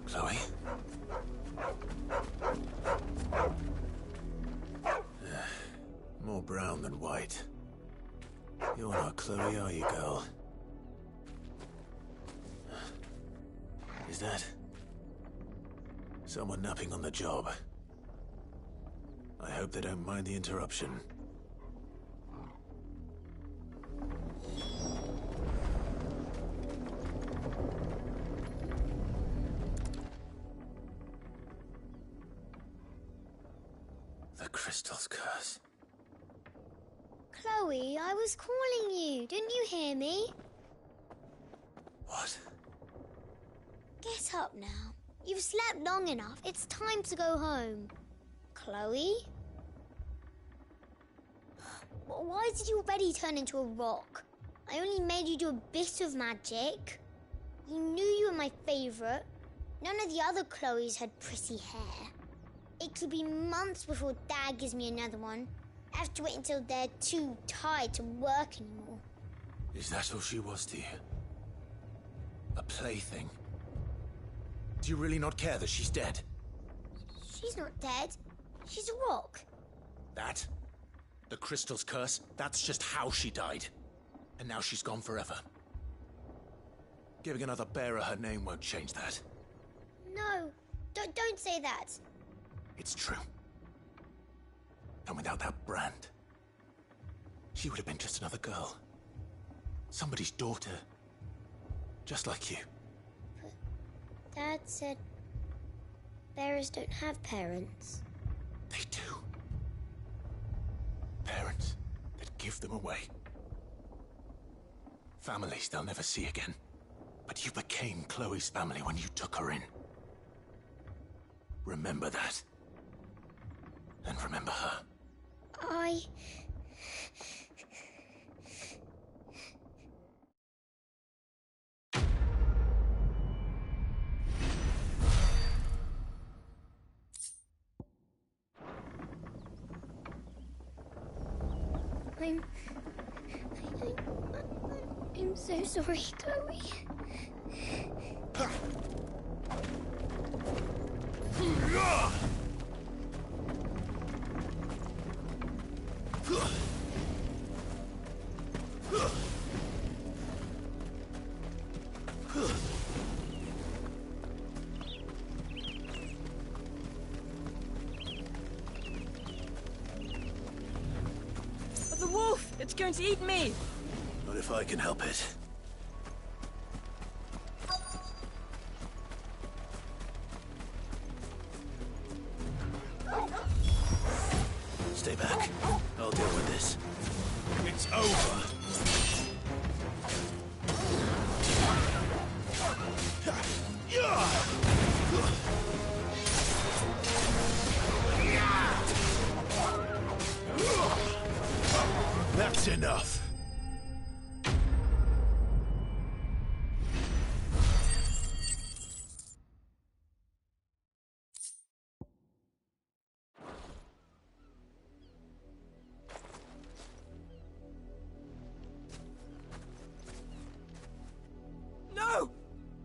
S4: Chloe? More brown than white. You're not Chloe, are you, girl? Is that someone napping on the job? I hope they don't mind the interruption. The Crystal's curse.
S3: Chloe, I was calling you. Didn't you hear me?
S4: What?
S3: Get up now. You've slept long enough. It's time to go home. Chloe? Why did you already turn into a rock? I only made you do a bit of magic. You knew you were my favourite. None of the other Chloes had pretty hair. It could be months before Dad gives me another one. I have to wait until they're too tired to work anymore.
S4: Is that all she was to you? A plaything? Do you really not care that she's dead?
S3: She's not dead. She's a rock.
S4: That? The Crystal's curse? That's just how she died. And now she's gone forever. Giving another bearer her name won't change that.
S3: No, don't say that.
S4: It's true. And without that brand, she would have been just another girl. Somebody's daughter. Just like you.
S3: But Dad said bearers don't have parents.
S4: They do. Parents that give them away. Families they'll never see again. But you became Chloe's family when you took her in. Remember that. And remember her.
S3: I'm so sorry, Chloe.
S11: The wolf! It's going to eat me!
S4: Not if I can help it. Stay back. I'll deal with this. It's over. That's enough.
S11: No!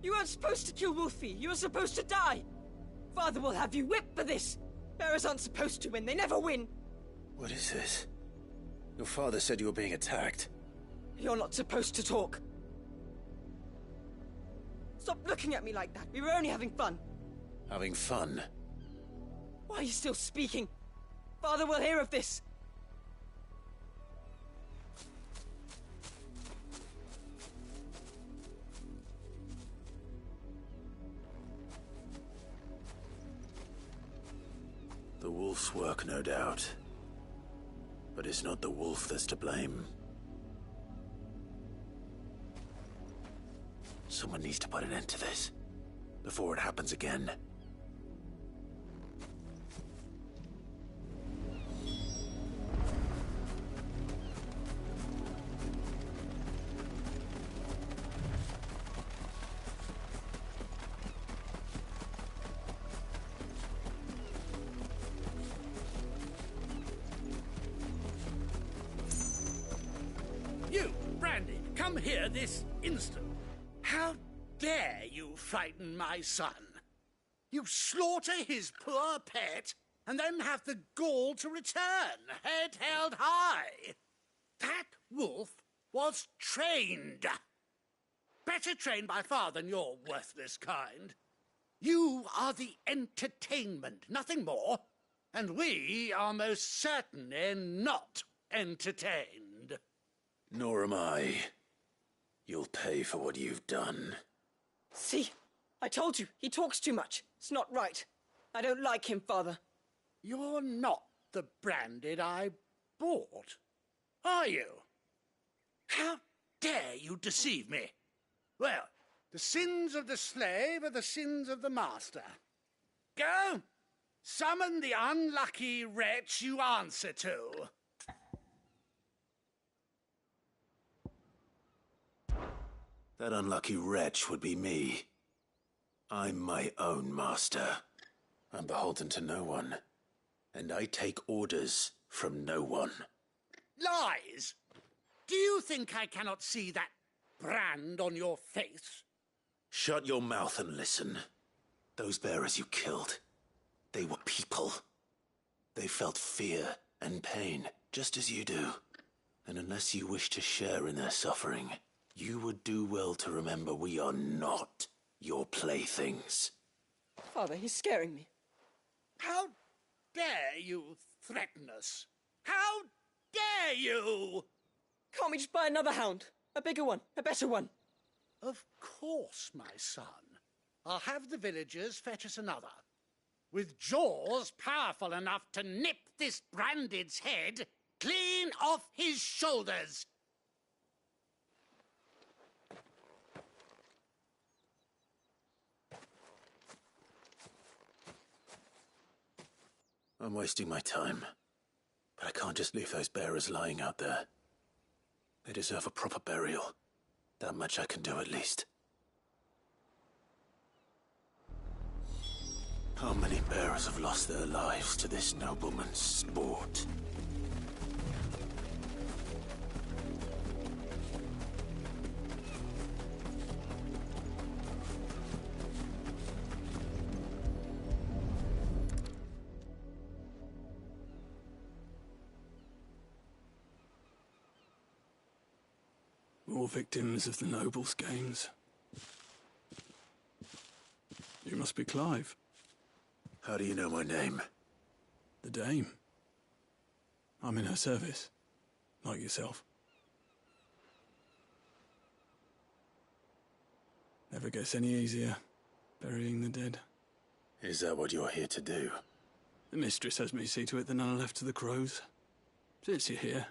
S11: You weren't supposed to kill Wolfie. You were supposed to die. Father will have you whipped for this. Bearers aren't supposed to win. They never win.
S4: What is this? Your father said you were being attacked.
S11: You're not supposed to talk. Stop looking at me like that. We were only having fun.
S4: Having fun?
S11: Why are you still speaking? Father will hear of this.
S4: The wolf's work, no doubt. But it's not the wolf that's to blame. Someone needs to put an end to this, before it happens again.
S22: You, Brandy, come here this instant. How dare you frighten my son? You slaughter his poor pet, and then have the gall to return, head held high. That wolf was trained. Better trained by far than your worthless kind. You are the entertainment, nothing more. And we are most certainly not entertained.
S4: Nor am I. You'll pay for what you've done.
S11: See? I told you, he talks too much. It's not right. I don't like him, Father.
S22: You're not the Branded I bought, are you? How dare you deceive me? Well, the sins of the slave are the sins of the master. Go, summon the unlucky wretch you answer to.
S4: That unlucky wretch would be me. I'm my own master. I'm beholden to no one. And I take orders from no one.
S22: Lies! Do you think I cannot see that brand on your face?
S4: Shut your mouth and listen. Those bearers you killed, they were people. They felt fear and pain, just as you do. And unless you wish to share in their suffering, you would do well to remember we are not your playthings.
S11: Father, he's scaring me.
S22: How dare you threaten us? How dare you?
S11: Can't we just buy another hound? A bigger one, a better one.
S22: Of course, my son. I'll have the villagers fetch us another. With jaws powerful enough to nip this Branded's head clean off his shoulders.
S4: I'm wasting my time. But I can't just leave those bearers lying out there. They deserve a proper burial. That much I can do at least. How many bearers have lost their lives to this nobleman's sport?
S8: More victims of the nobles' games. You must be Clive.
S4: How do you know my name?
S8: The Dame. I'm in her service, like yourself. Never gets any easier, burying the dead.
S4: Is that what you're here to do?
S8: The mistress has me see to it that none are left to the crows. Since you're here,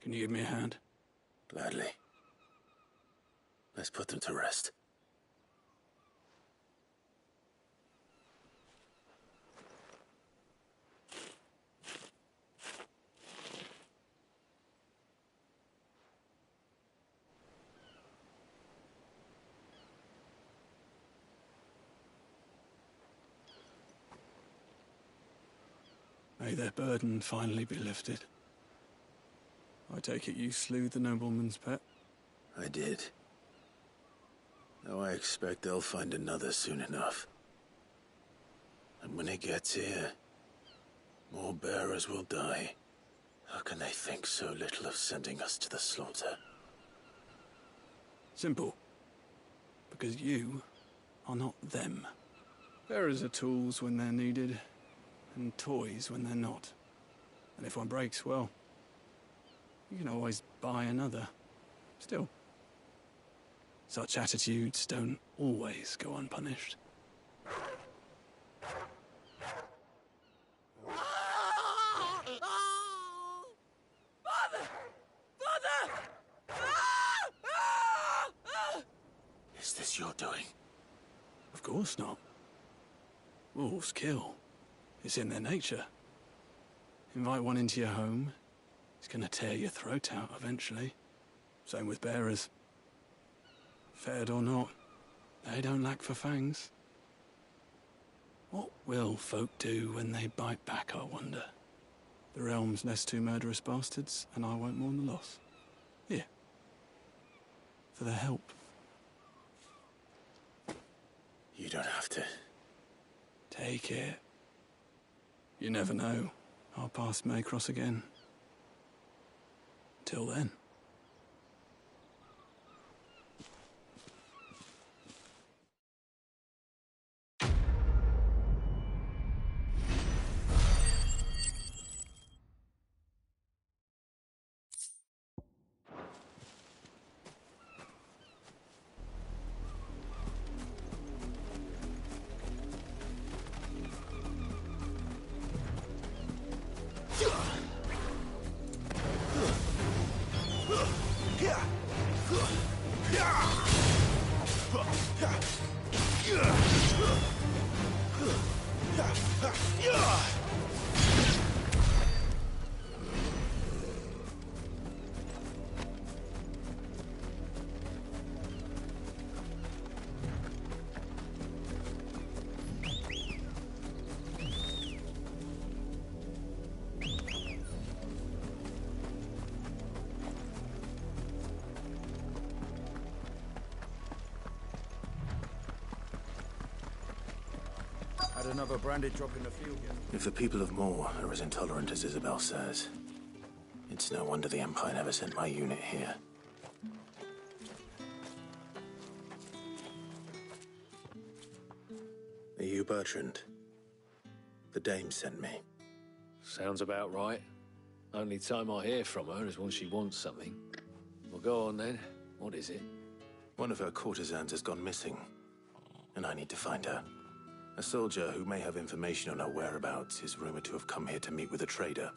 S8: can you give me a hand?
S4: Gladly. Let's put them to rest.
S8: May their burden finally be lifted. I take it you slew the nobleman's pet?
S4: I did. Now I expect they'll find another soon enough. And when it gets here, more bearers will die. How can they think so little of sending us to the slaughter?
S8: Simple. Because you are not them. Bearers are tools when they're needed, and toys when they're not. And if one breaks, well, you can always buy another. Still, such attitudes don't always go unpunished.
S4: Is this your doing?
S8: Of course not. Wolves kill. It's in their nature. Invite one into your home, he's gonna tear your throat out eventually. Same with bearers. Fed or not, they don't lack for fangs. What will folk do when they bite back, I wonder? The realm's less two murderous bastards, and I won't mourn the loss. Here. For their help.
S4: You don't have to.
S8: Take it. You never know. Our paths may cross again. Till then.
S14: Another branded drop in the field yet?
S4: If the people of Moor are as intolerant as Isabel says, it's no wonder the Empire never sent my unit here. Are you Bertrand? The Dame sent me.
S7: Sounds about right. Only time I hear from her is when she wants something. Well, go on then. What is it?
S4: One of her courtesans has gone missing, and I need to find her. A soldier who may have information on her whereabouts is rumored to have come here to meet with a trader.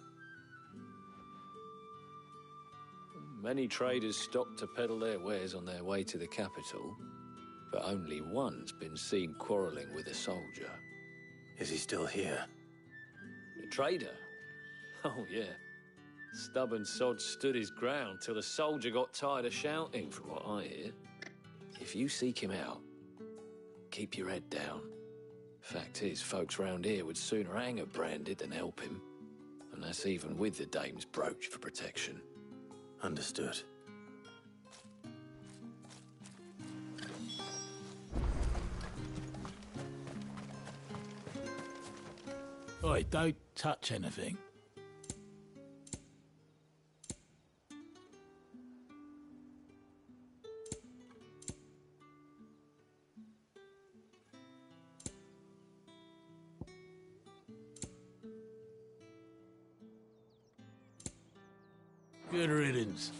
S7: Many traders stop to peddle their wares on their way to the capital, but only one's been seen quarreling with a soldier.
S4: Is he still here?
S7: Traitor? Oh, yeah. Stubborn sod stood his ground till the soldier got tired of shouting, from what I hear. If you seek him out, keep your head down. Fact is, folks round here would sooner hang a Branded than help him. And that's even with the dame's brooch for protection.
S4: Understood.
S9: Oi, don't touch anything. Good riddance.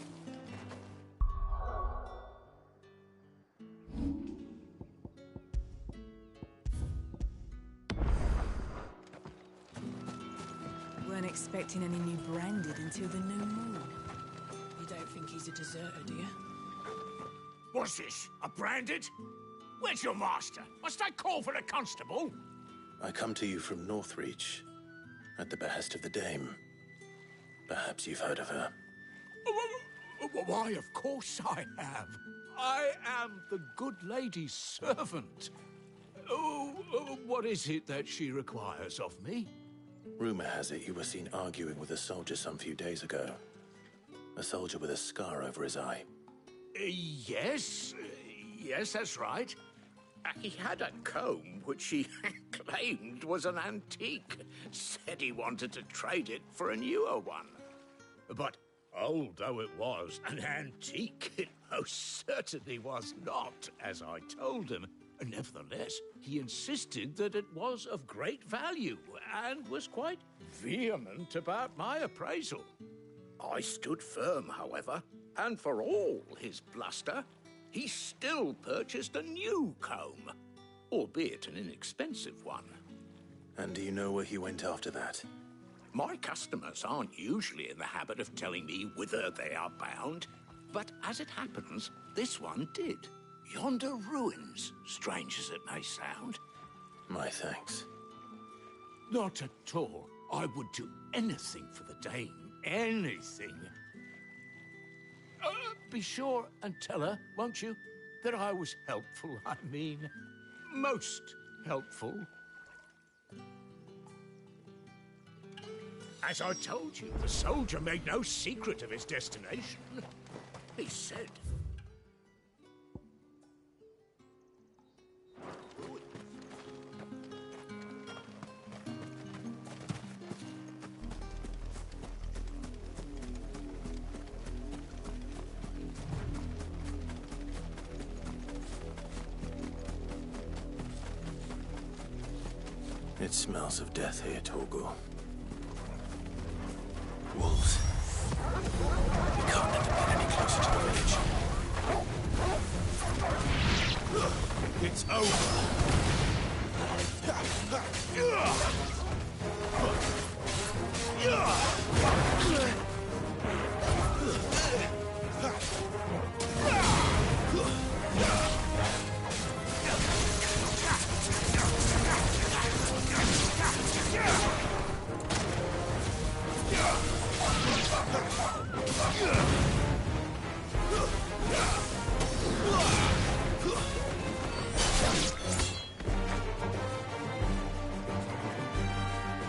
S10: Weren't expecting any new Branded until the new moon. You don't think he's a deserter, do you?
S17: What's this? A Branded? Where's your master? Must I call for a constable?
S4: I come to you from Northreach, at the behest of the Dame. Perhaps you've heard of her.
S6: Why, of course I have. I am the good lady's servant. What is it that she requires of me?
S4: Rumor has it you were seen arguing with a soldier some few days ago. A soldier with a scar over his eye.
S6: Yes, that's right. He had a comb which he claimed was an antique. Said he wanted to trade it for a newer one. But old though it was, an antique it most certainly was not, as I told him. Nevertheless, he insisted that it was of great value and was quite vehement about my appraisal. I stood firm, however, and for all his bluster, he still purchased a new comb, albeit an inexpensive one.
S4: And do you know where he went after that?
S6: My customers aren't usually in the habit of telling me whither they are bound, but as it happens, this one did. Yonder ruins, strange as it may sound.
S4: My thanks.
S6: Not at all. I would do anything for the Dame. Anything. Be sure and tell her, won't you, that I was helpful. I mean, most helpful. As I told you, the soldier made no secret of his destination. He said...
S4: It smells of death here, Torgal. Wolves. We can't let them get any closer to the village.
S17: It's over.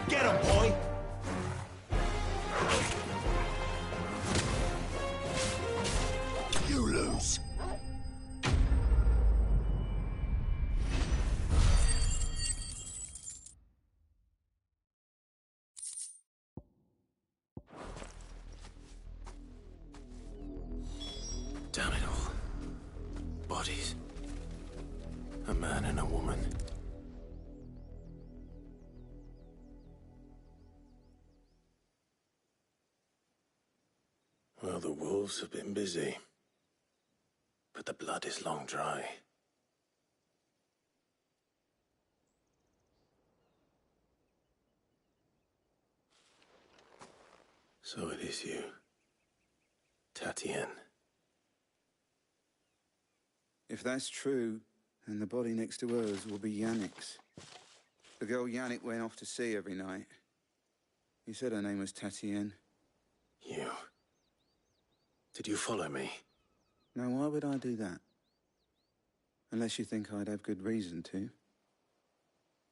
S6: Get him, boy!
S17: You lose.
S4: Damn it all. Bodies. A man and a woman. Well, the wolves have been busy. But the blood is long dry. So it is you, Tatien.
S15: If that's true, then the body next to hers will be Yannick's. The girl Yannick went off to sea every night. You said her name was Tatienne.
S4: You... Did you follow me?
S15: Now, why would I do that? Unless you think I'd have good reason to.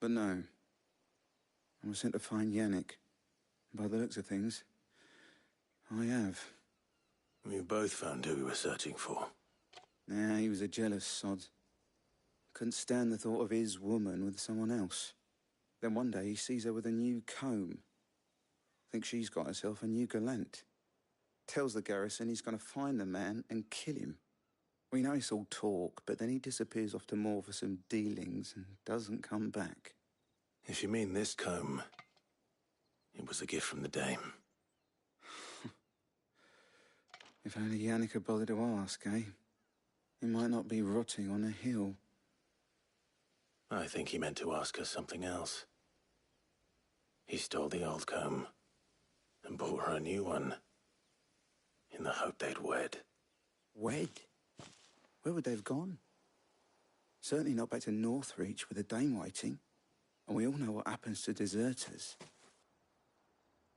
S15: But no. I was sent to find Yannick. By the looks of things, I have.
S4: We both found who we were searching for.
S15: Nah, he was a jealous sod. Couldn't stand the thought of his woman with someone else. Then one day he sees her with a new comb. Thinks she's got herself a new gallant. Tells the garrison he's going to find the man and kill him. We know it's all talk, but then he disappears off to Moor for some dealings and doesn't come back.
S4: If you mean this comb, it was a gift from the dame.
S15: If only Yannick had bothered to ask, eh? He might not be rotting on a hill.
S4: I think he meant to ask us something else. He stole the old comb and bought her a new one in the hope they'd wed.
S15: Wed? Where would they have gone? Certainly not back to Northreach with a dame waiting. And we all know what happens to deserters.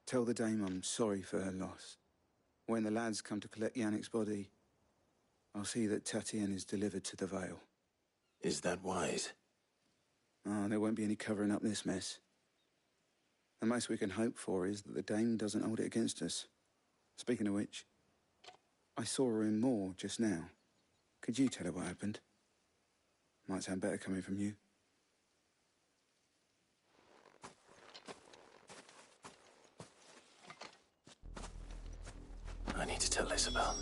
S15: Tell the dame I'm sorry for her loss. When the lads come to collect Yannick's body, I'll see that Tatienne is delivered to the Vale.
S4: Is that wise?
S15: Oh, there won't be any covering up this mess. The most we can hope for is that the dame doesn't hold it against us. Speaking of which, I saw her in Moor just now. Could you tell her what happened? Might sound better coming from you.
S4: I need to tell Isabel.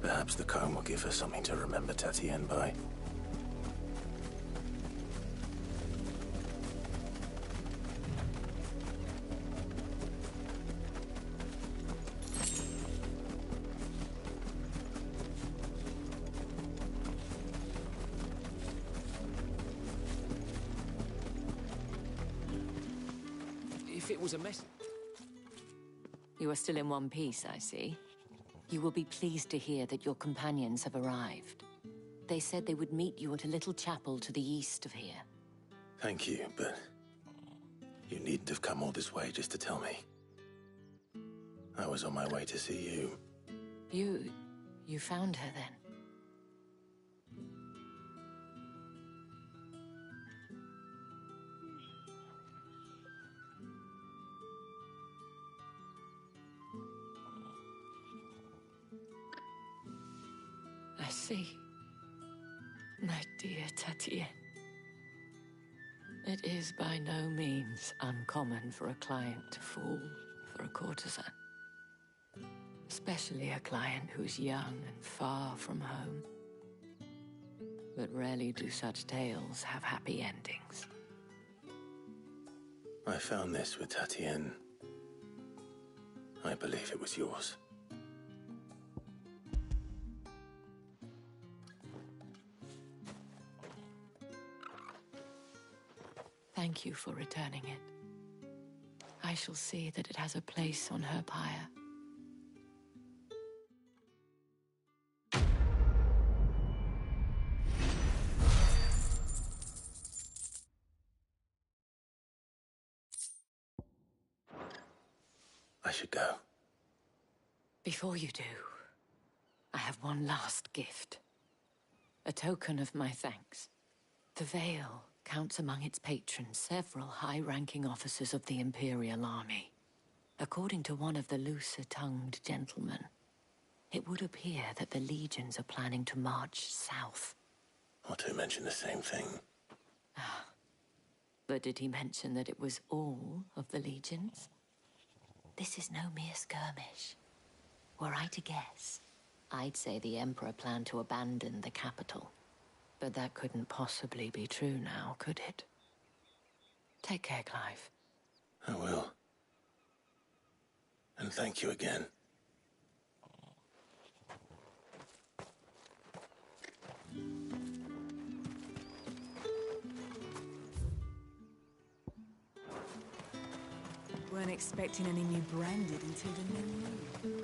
S4: Perhaps the comb will give her something to remember Tatienne by.
S7: If it was a mess...
S18: You are still in one piece, I see. You will be pleased to hear that your companions have arrived. They said they would meet you at a little chapel to the east of here.
S4: Thank you, but you needn't have come all this way just to tell me. I was on my way to see you.
S18: You found her then? I see. My dear Tatienne. It is by no means uncommon for a client to fall for a courtesan. Especially a client who's young and far from home. But rarely do such tales have happy endings.
S4: I found this with Tatienne. I believe it was yours.
S18: Thank you for returning it. I shall see that it has a place on her pyre.
S4: I should go.
S18: Before you do, I have one last gift. A token of my thanks. The Vale counts among its patrons several high-ranking officers of the Imperial Army. According to one of the looser-tongued gentlemen, it would appear that the legions are planning to march south.
S4: Or to mention the same thing.
S18: But did he mention that it was all of the legions? This is no mere skirmish. Were I to guess, I'd say the Emperor planned to abandon the capital. But that couldn't possibly be true now, could it? Take care, Clive.
S4: I will. And thank you again.
S10: Weren't expecting any new branded until the new moon.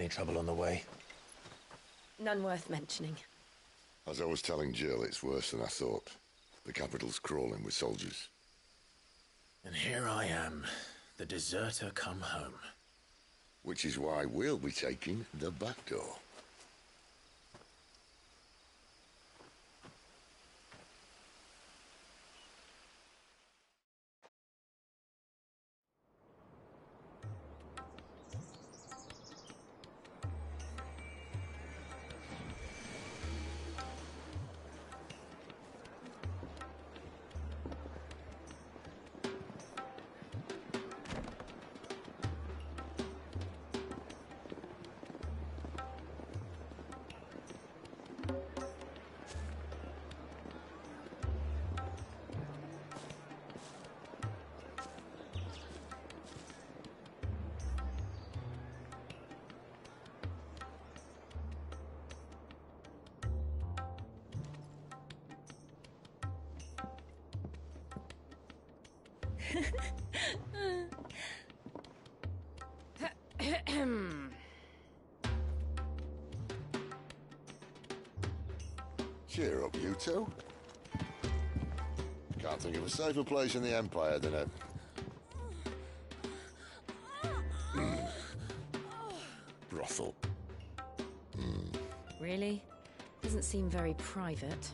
S4: Any trouble on the way?
S12: None worth mentioning.
S13: As I was telling Jill, it's worse than I thought. The capital's crawling with soldiers.
S4: And here I am, the deserter come home.
S13: Which is why we'll be taking the back door. Cheer up, you two. Can't think of a safer place in the Empire than a... brothel.
S12: Really? Doesn't seem very private.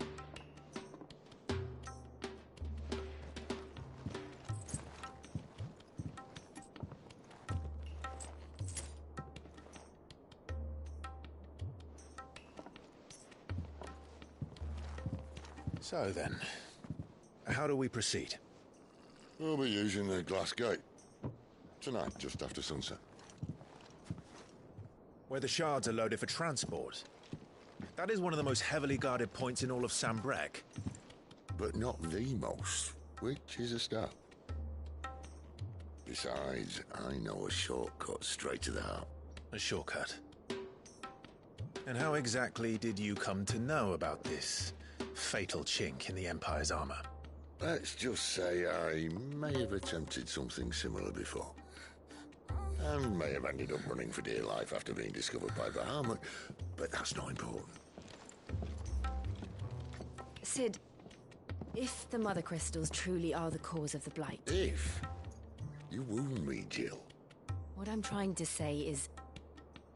S4: So then, how do we proceed?
S13: We'll be using the glass gate. Tonight, just after sunset.
S4: Where the shards are loaded for transport. That is one of the most heavily guarded points in all of Sambrek.
S13: But not the most, which is a start. Besides, I know a shortcut straight to the heart.
S4: A shortcut? And how exactly did you come to know about this fatal chink in the Empire's armor?
S13: Let's just say I may have attempted something similar before. And may have ended up running for dear life after being discovered by Bahamut, but that's not important.
S12: Sid, if the Mother Crystals truly are the cause of the Blight...
S13: If? You wound me, Jill.
S12: What I'm trying to say is,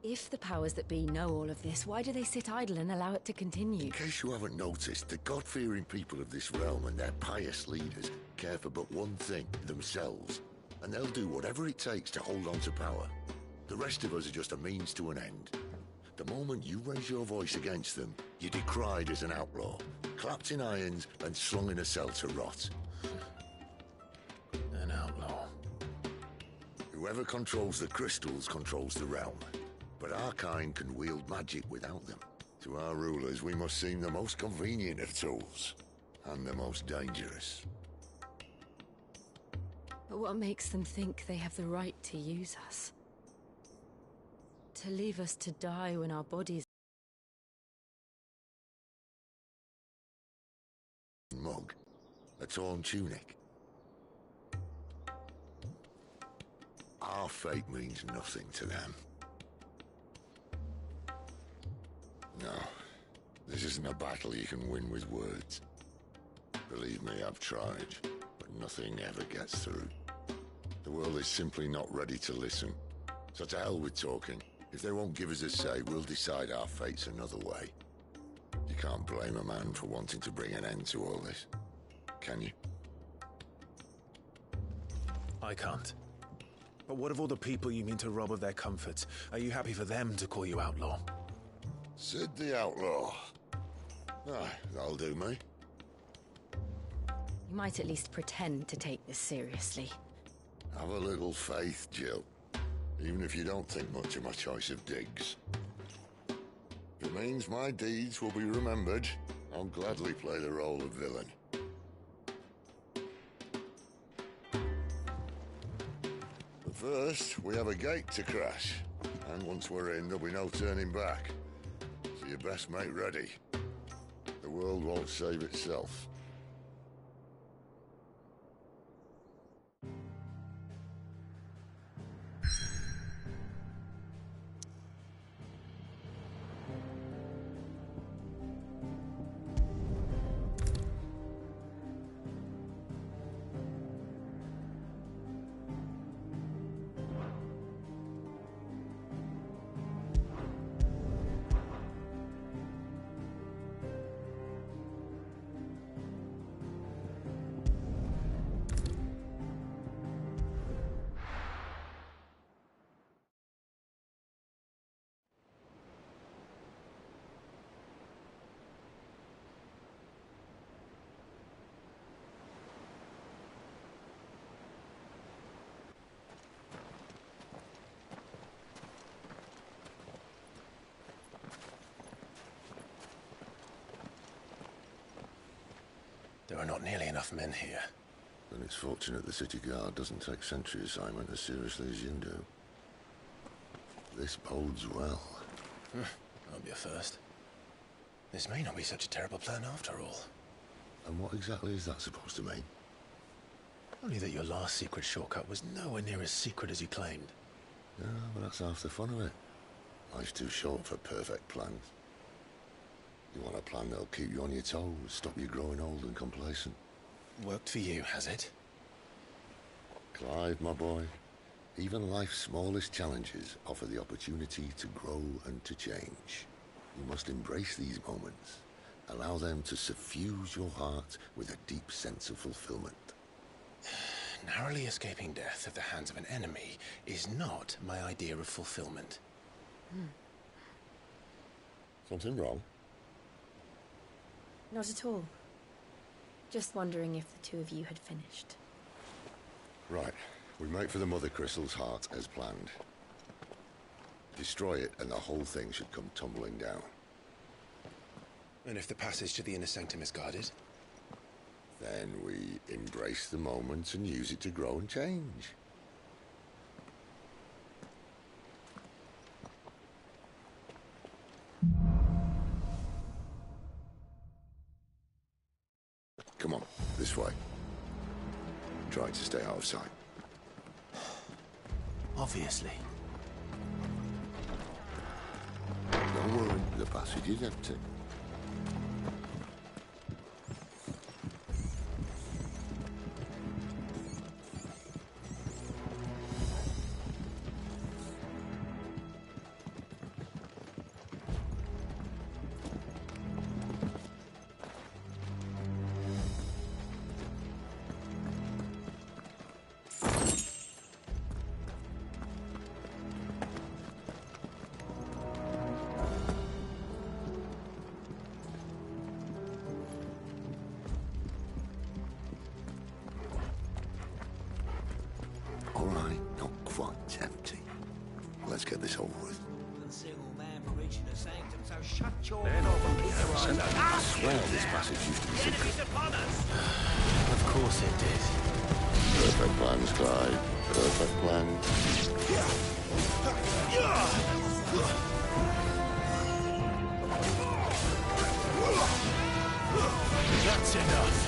S12: if the powers that be know all of this, why do they sit idle and allow it to continue?
S13: In case you haven't noticed, the God-fearing people of this realm and their pious leaders care for but one thing, themselves. And they'll do whatever it takes to hold on to power. The rest of us are just a means to an end. The moment you raise your voice against them, you're decried as an outlaw, clapped in irons and slung in a cell to rot.
S4: An outlaw.
S13: Whoever controls the crystals controls the realm. But our kind can wield magic without them. To our rulers, we must seem the most convenient of tools. And the most dangerous.
S12: But what makes them think they have the right to use us? To leave us to die when our bodies...
S13: Mug. A torn tunic. Our fate means nothing to them. No, this isn't a battle you can win with words. Believe me, I've tried, but nothing ever gets through. The world is simply not ready to listen. So to hell with talking. If they won't give us a say, we'll decide our fates another way. You can't blame a man for wanting to bring an end to all this, can you?
S4: I can't. But what of all the people you mean to rob of their comforts? Are you happy for them to call you outlaw?
S13: Sid the Outlaw. Ah, that'll do me.
S12: You might at least pretend to take this seriously.
S13: Have a little faith, Jill. Even if you don't think much of my choice of digs. If it means my deeds will be remembered, I'll gladly play the role of villain. But first, we have a gate to crash. And once we're in, there'll be no turning back. So you best make ready. The world won't save itself.
S4: There are not nearly enough men here.
S13: Then it's fortunate the city guard doesn't take sentry assignment as seriously as you do. This bodes well.
S4: I'll be a first. This may not be such a terrible plan after all.
S13: And what exactly is that supposed to mean?
S4: Only that your last secret shortcut was nowhere near as secret as you claimed.
S13: Yeah, but that's half the fun of it. Life's too short for perfect plans. You want a plan that'll keep you on your toes, stop you growing old and complacent.
S4: Worked for you, has it?
S13: Clive, my boy, even life's smallest challenges offer the opportunity to grow and to change. You must embrace these moments. Allow them to suffuse your heart with a deep sense of fulfillment.
S4: Narrowly escaping death at the hands of an enemy is not my idea of fulfillment.
S13: Something wrong?
S12: Not at all. Just wondering if the two of you had finished.
S13: Right. We make for the Mother Crystal's heart as planned. Destroy it and the whole thing should come tumbling down.
S4: And if the passage to the inner sanctum is guarded?
S13: Then we embrace the moment and use it to grow and change. Come on, this way. Try to stay out of sight.
S4: Obviously.
S13: Don't worry, the passage is empty. All right, not quite empty. Let's get this over with. I swear this passage used to be secret.
S4: Of course it did.
S13: Perfect plans, Clive. Perfect plans.
S4: That's enough.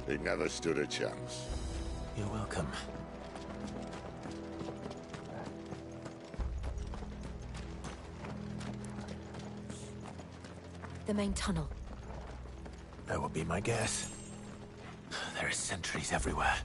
S13: He never stood a chance.
S4: You're welcome.
S12: The main tunnel.
S4: That would be my guess. There are sentries everywhere.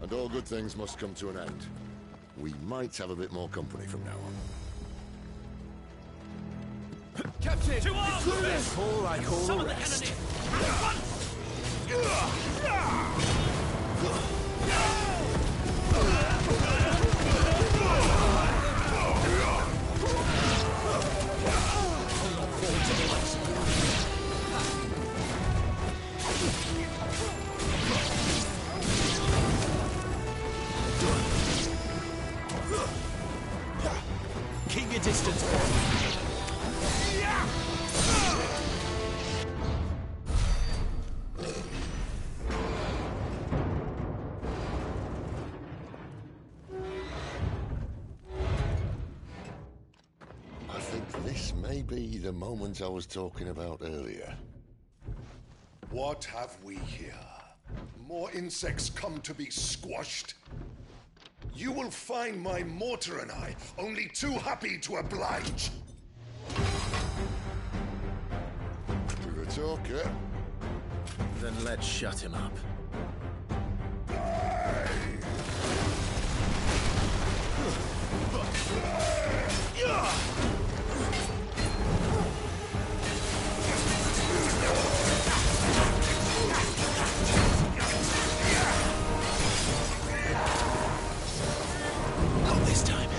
S13: And all good things must come to an end. We might have a bit more company from now on.
S1: Captain! To arms!
S4: Before I call
S1: Summon
S4: the
S1: the
S4: rest.
S1: Keep your distance, boy.
S13: I think this may be the moment I was talking about earlier.
S16: What have we here? More
S13: insects come to be squashed. You will find my mortar and I only too happy to oblige. With a talker.
S4: Then let's shut him up.
S1: Not this time.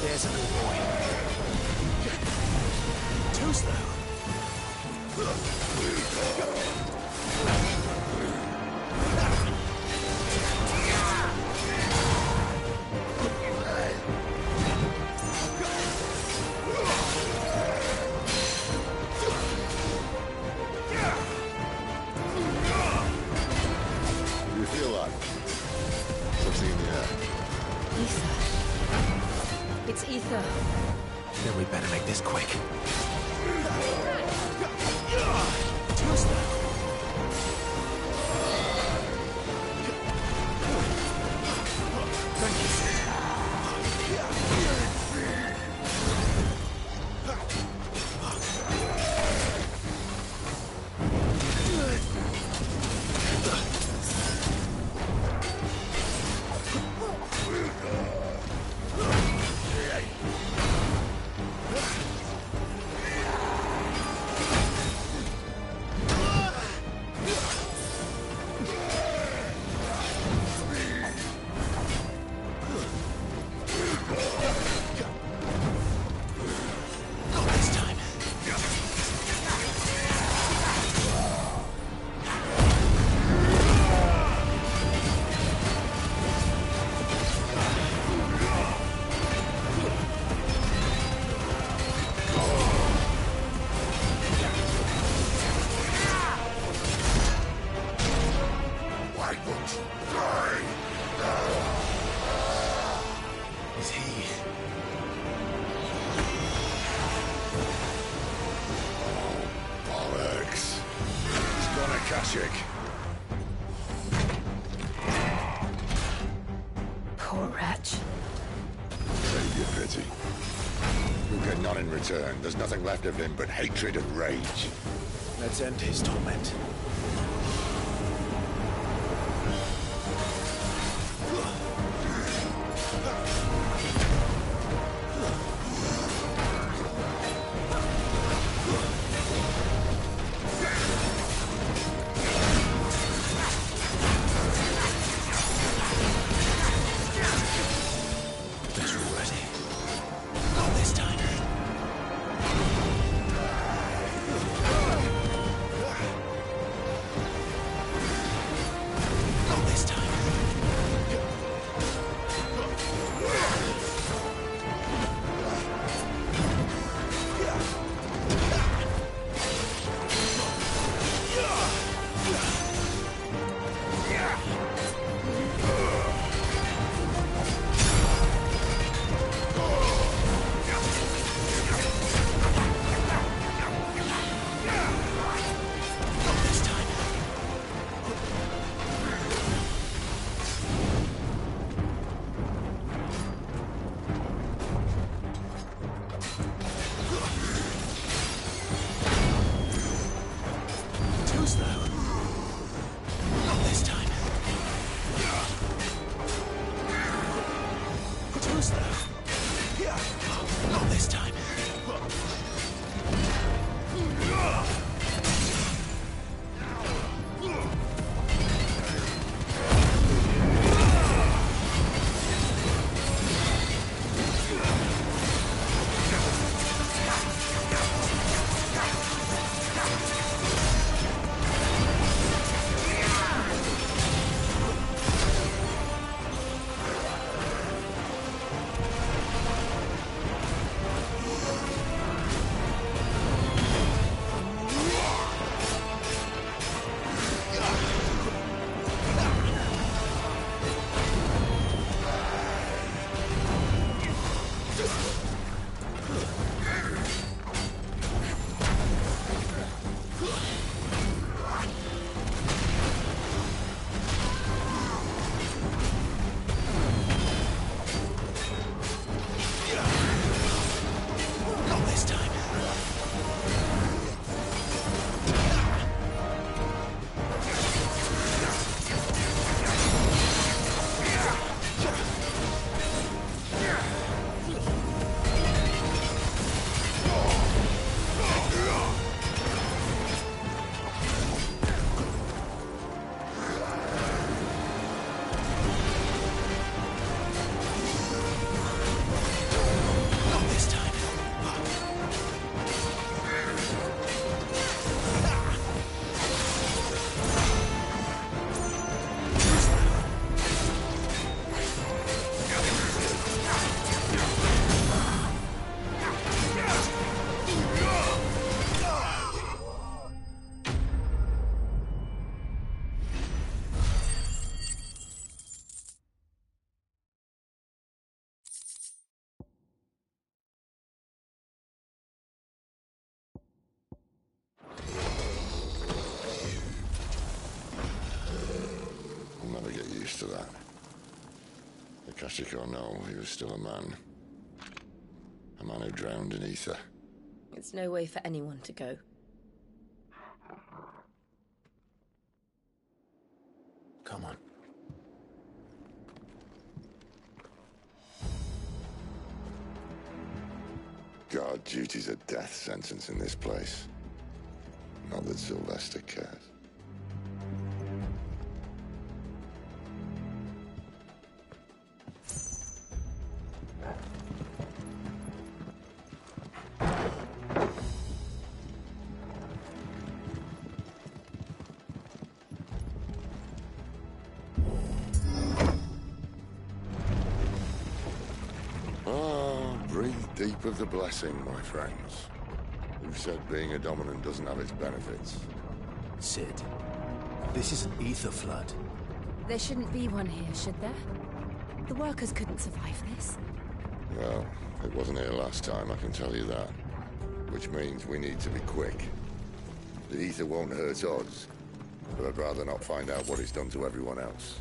S1: There's a little boy. Too slow.
S13: You feel that? Something in the air.
S12: Ether. It's ether.
S1: Then we better make this quick. Too slow. Thank you, sir. Not this time.
S13: Blackbooks, die!
S1: Is he?
S13: Bollocks. He's gone Akashic.
S12: Poor wretch.
S13: Save your pity. You'll get none in return. There's nothing left of him but hatred and rage.
S4: Let's end his torment.
S1: Better already. Not this time.
S13: to that. Akashic or no, he was still a man. A man who drowned in ether.
S12: It's no way for anyone to go.
S4: Come on.
S13: Guard duty's a death sentence in this place. Not that Sylvester cares. Deep of the blessing, my friends. Who said being a dominant doesn't have its benefits?
S1: Sid, this is an ether flood.
S16: There shouldn't be one here, should there? The workers couldn't survive this.
S13: Well, it wasn't here last time, I can tell you that. Which means we need to be quick. The ether won't hurt odds, but I'd rather not find out what it's done to everyone else.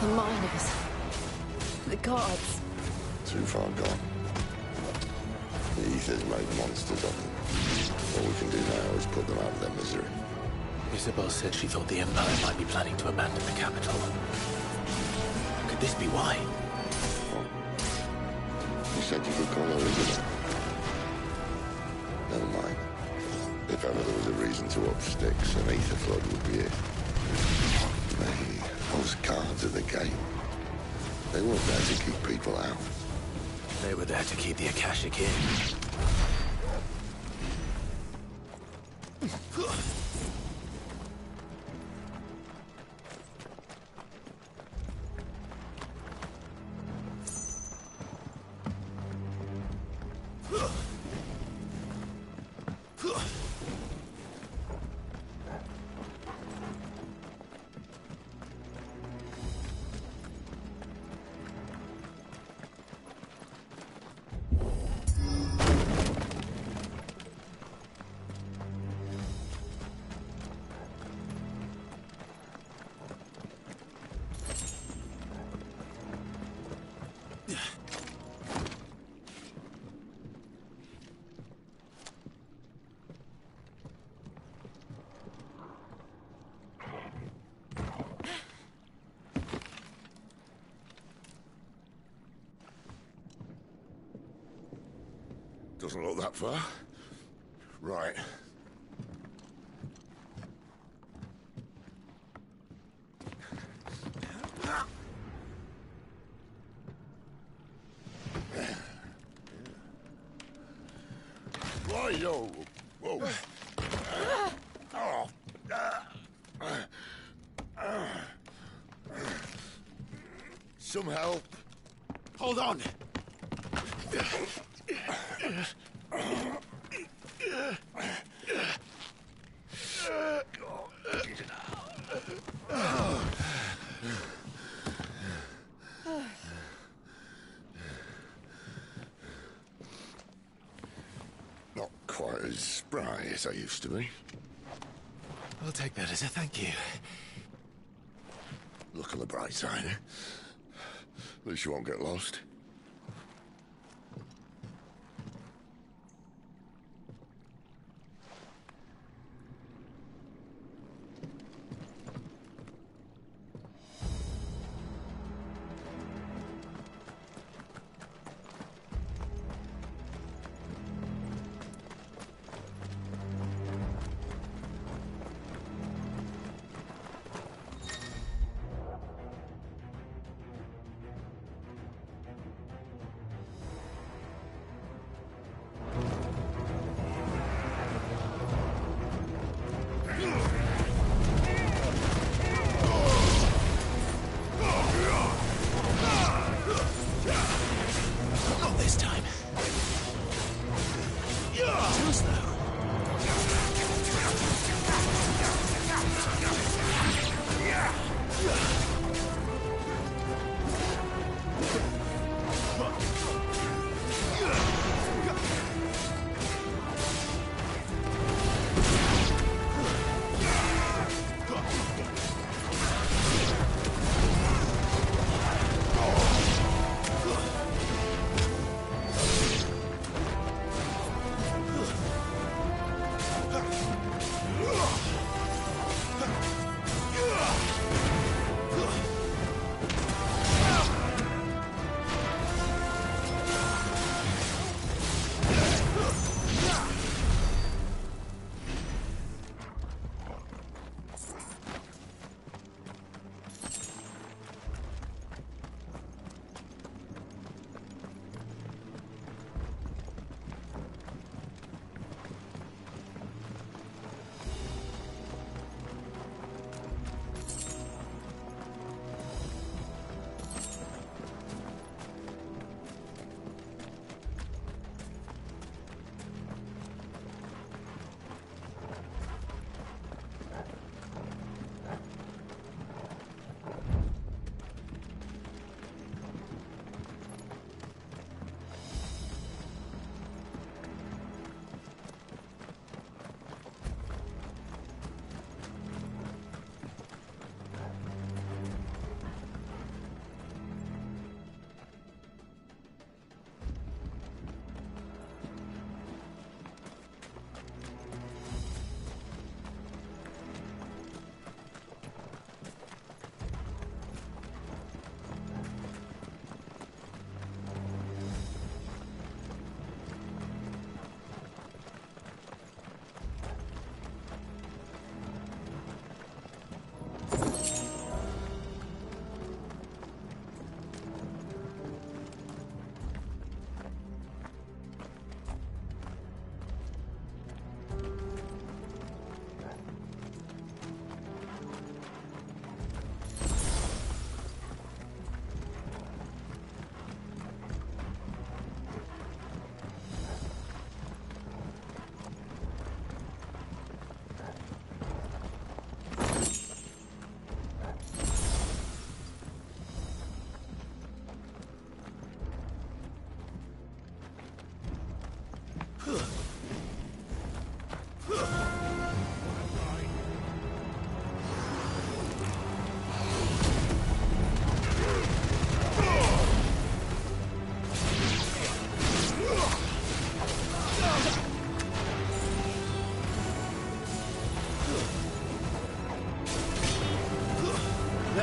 S16: The miners. The guards.
S13: Too far gone. The ether's made monsters of them. All we can do now is put them out of their misery.
S1: Isabel said she thought the Empire might be planning to abandon the capital. Could this be why?
S13: You said you could call her Isabel. Never mind. If ever there was a reason to up sticks, an ether flood would be it. Those guards at the gate. They weren't there to keep people out.
S1: They were there to keep the Akashic in.
S13: Doesn't look that far. Right. Why-yo! Whoa! Some help.
S14: Hold on.
S13: Not quite as spry as I used to be.
S1: I'll take that as a thank you.
S13: Look on the bright side, eh? At least you won't get lost.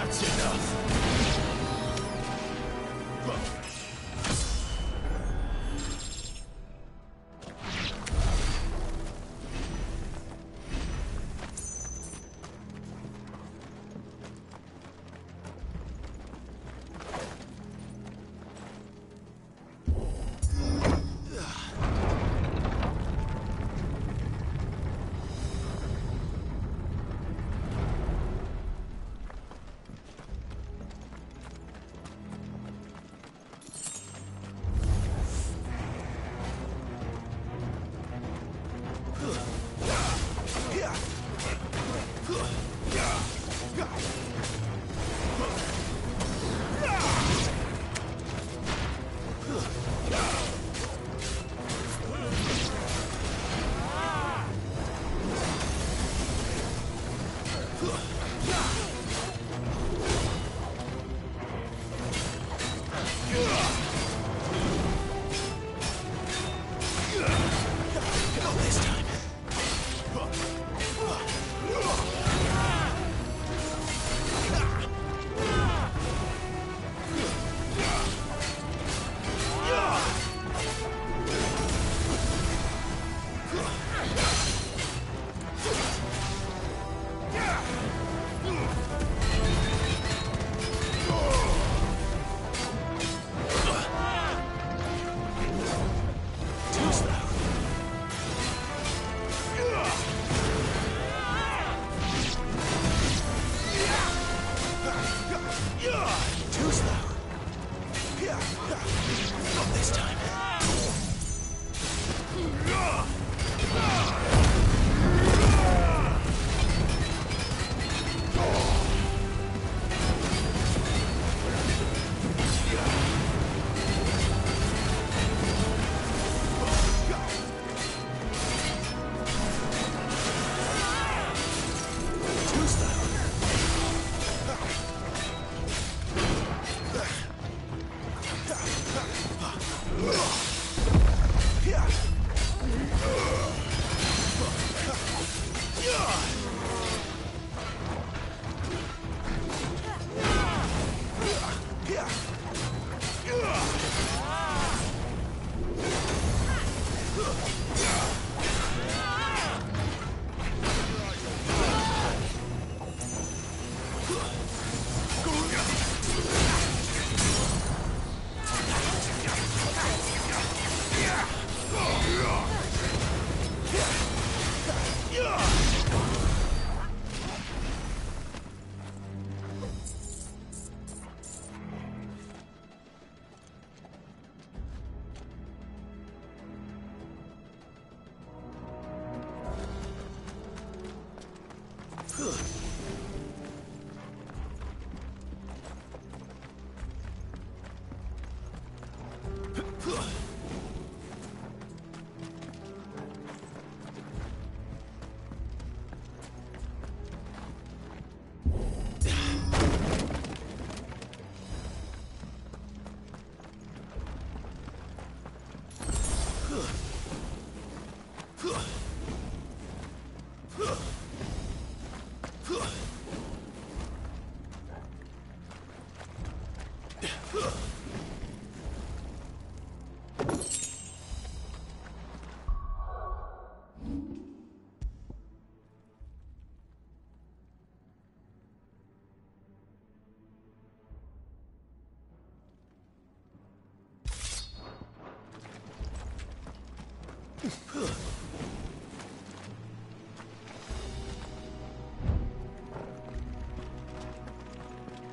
S1: That's enough.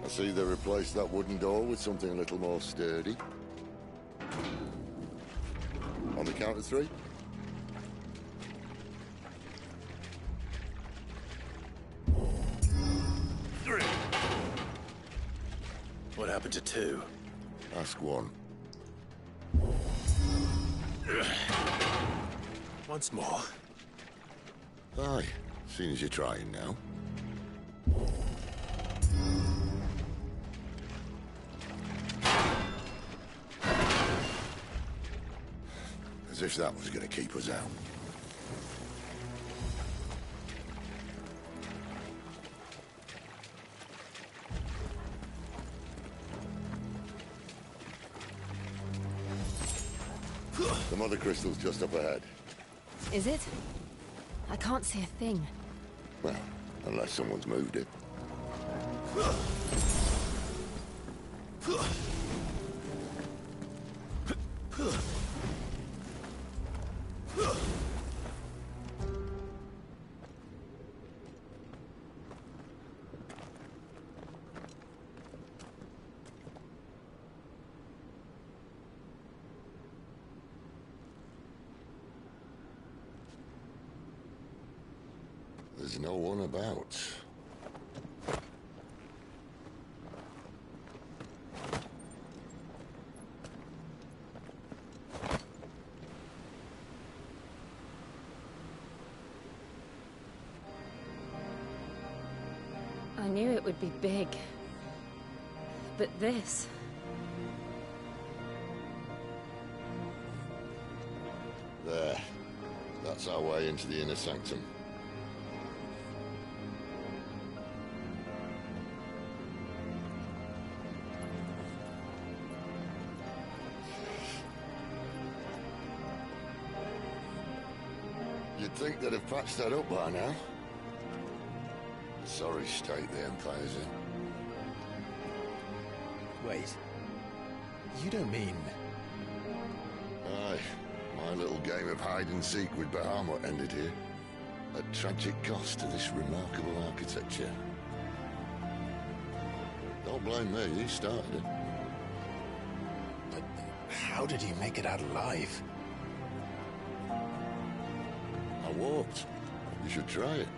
S13: I see they replaced that wooden door with something a little more sturdy. On the count of three?
S4: Three. What happened to two?
S13: Ask one.
S4: Once more.
S13: Aye, seeing as you're trying now. As if that was going to keep us out. The mother crystal's just up ahead.
S16: Is it? I can't see a thing.
S13: Well, unless someone's moved it. There's no one about.
S16: I knew it would be big. But this...
S13: There. That's our way into the inner sanctum. You'd think they'd have patched that up by now. Sorry state the Empire's in.
S1: Wait. You don't mean...
S13: Aye. My little game of hide-and-seek with Bahamut ended here. At tragic cost to this remarkable architecture. Don't blame me, you started it.
S1: But how did you make it out alive?
S13: I walked. You should try it.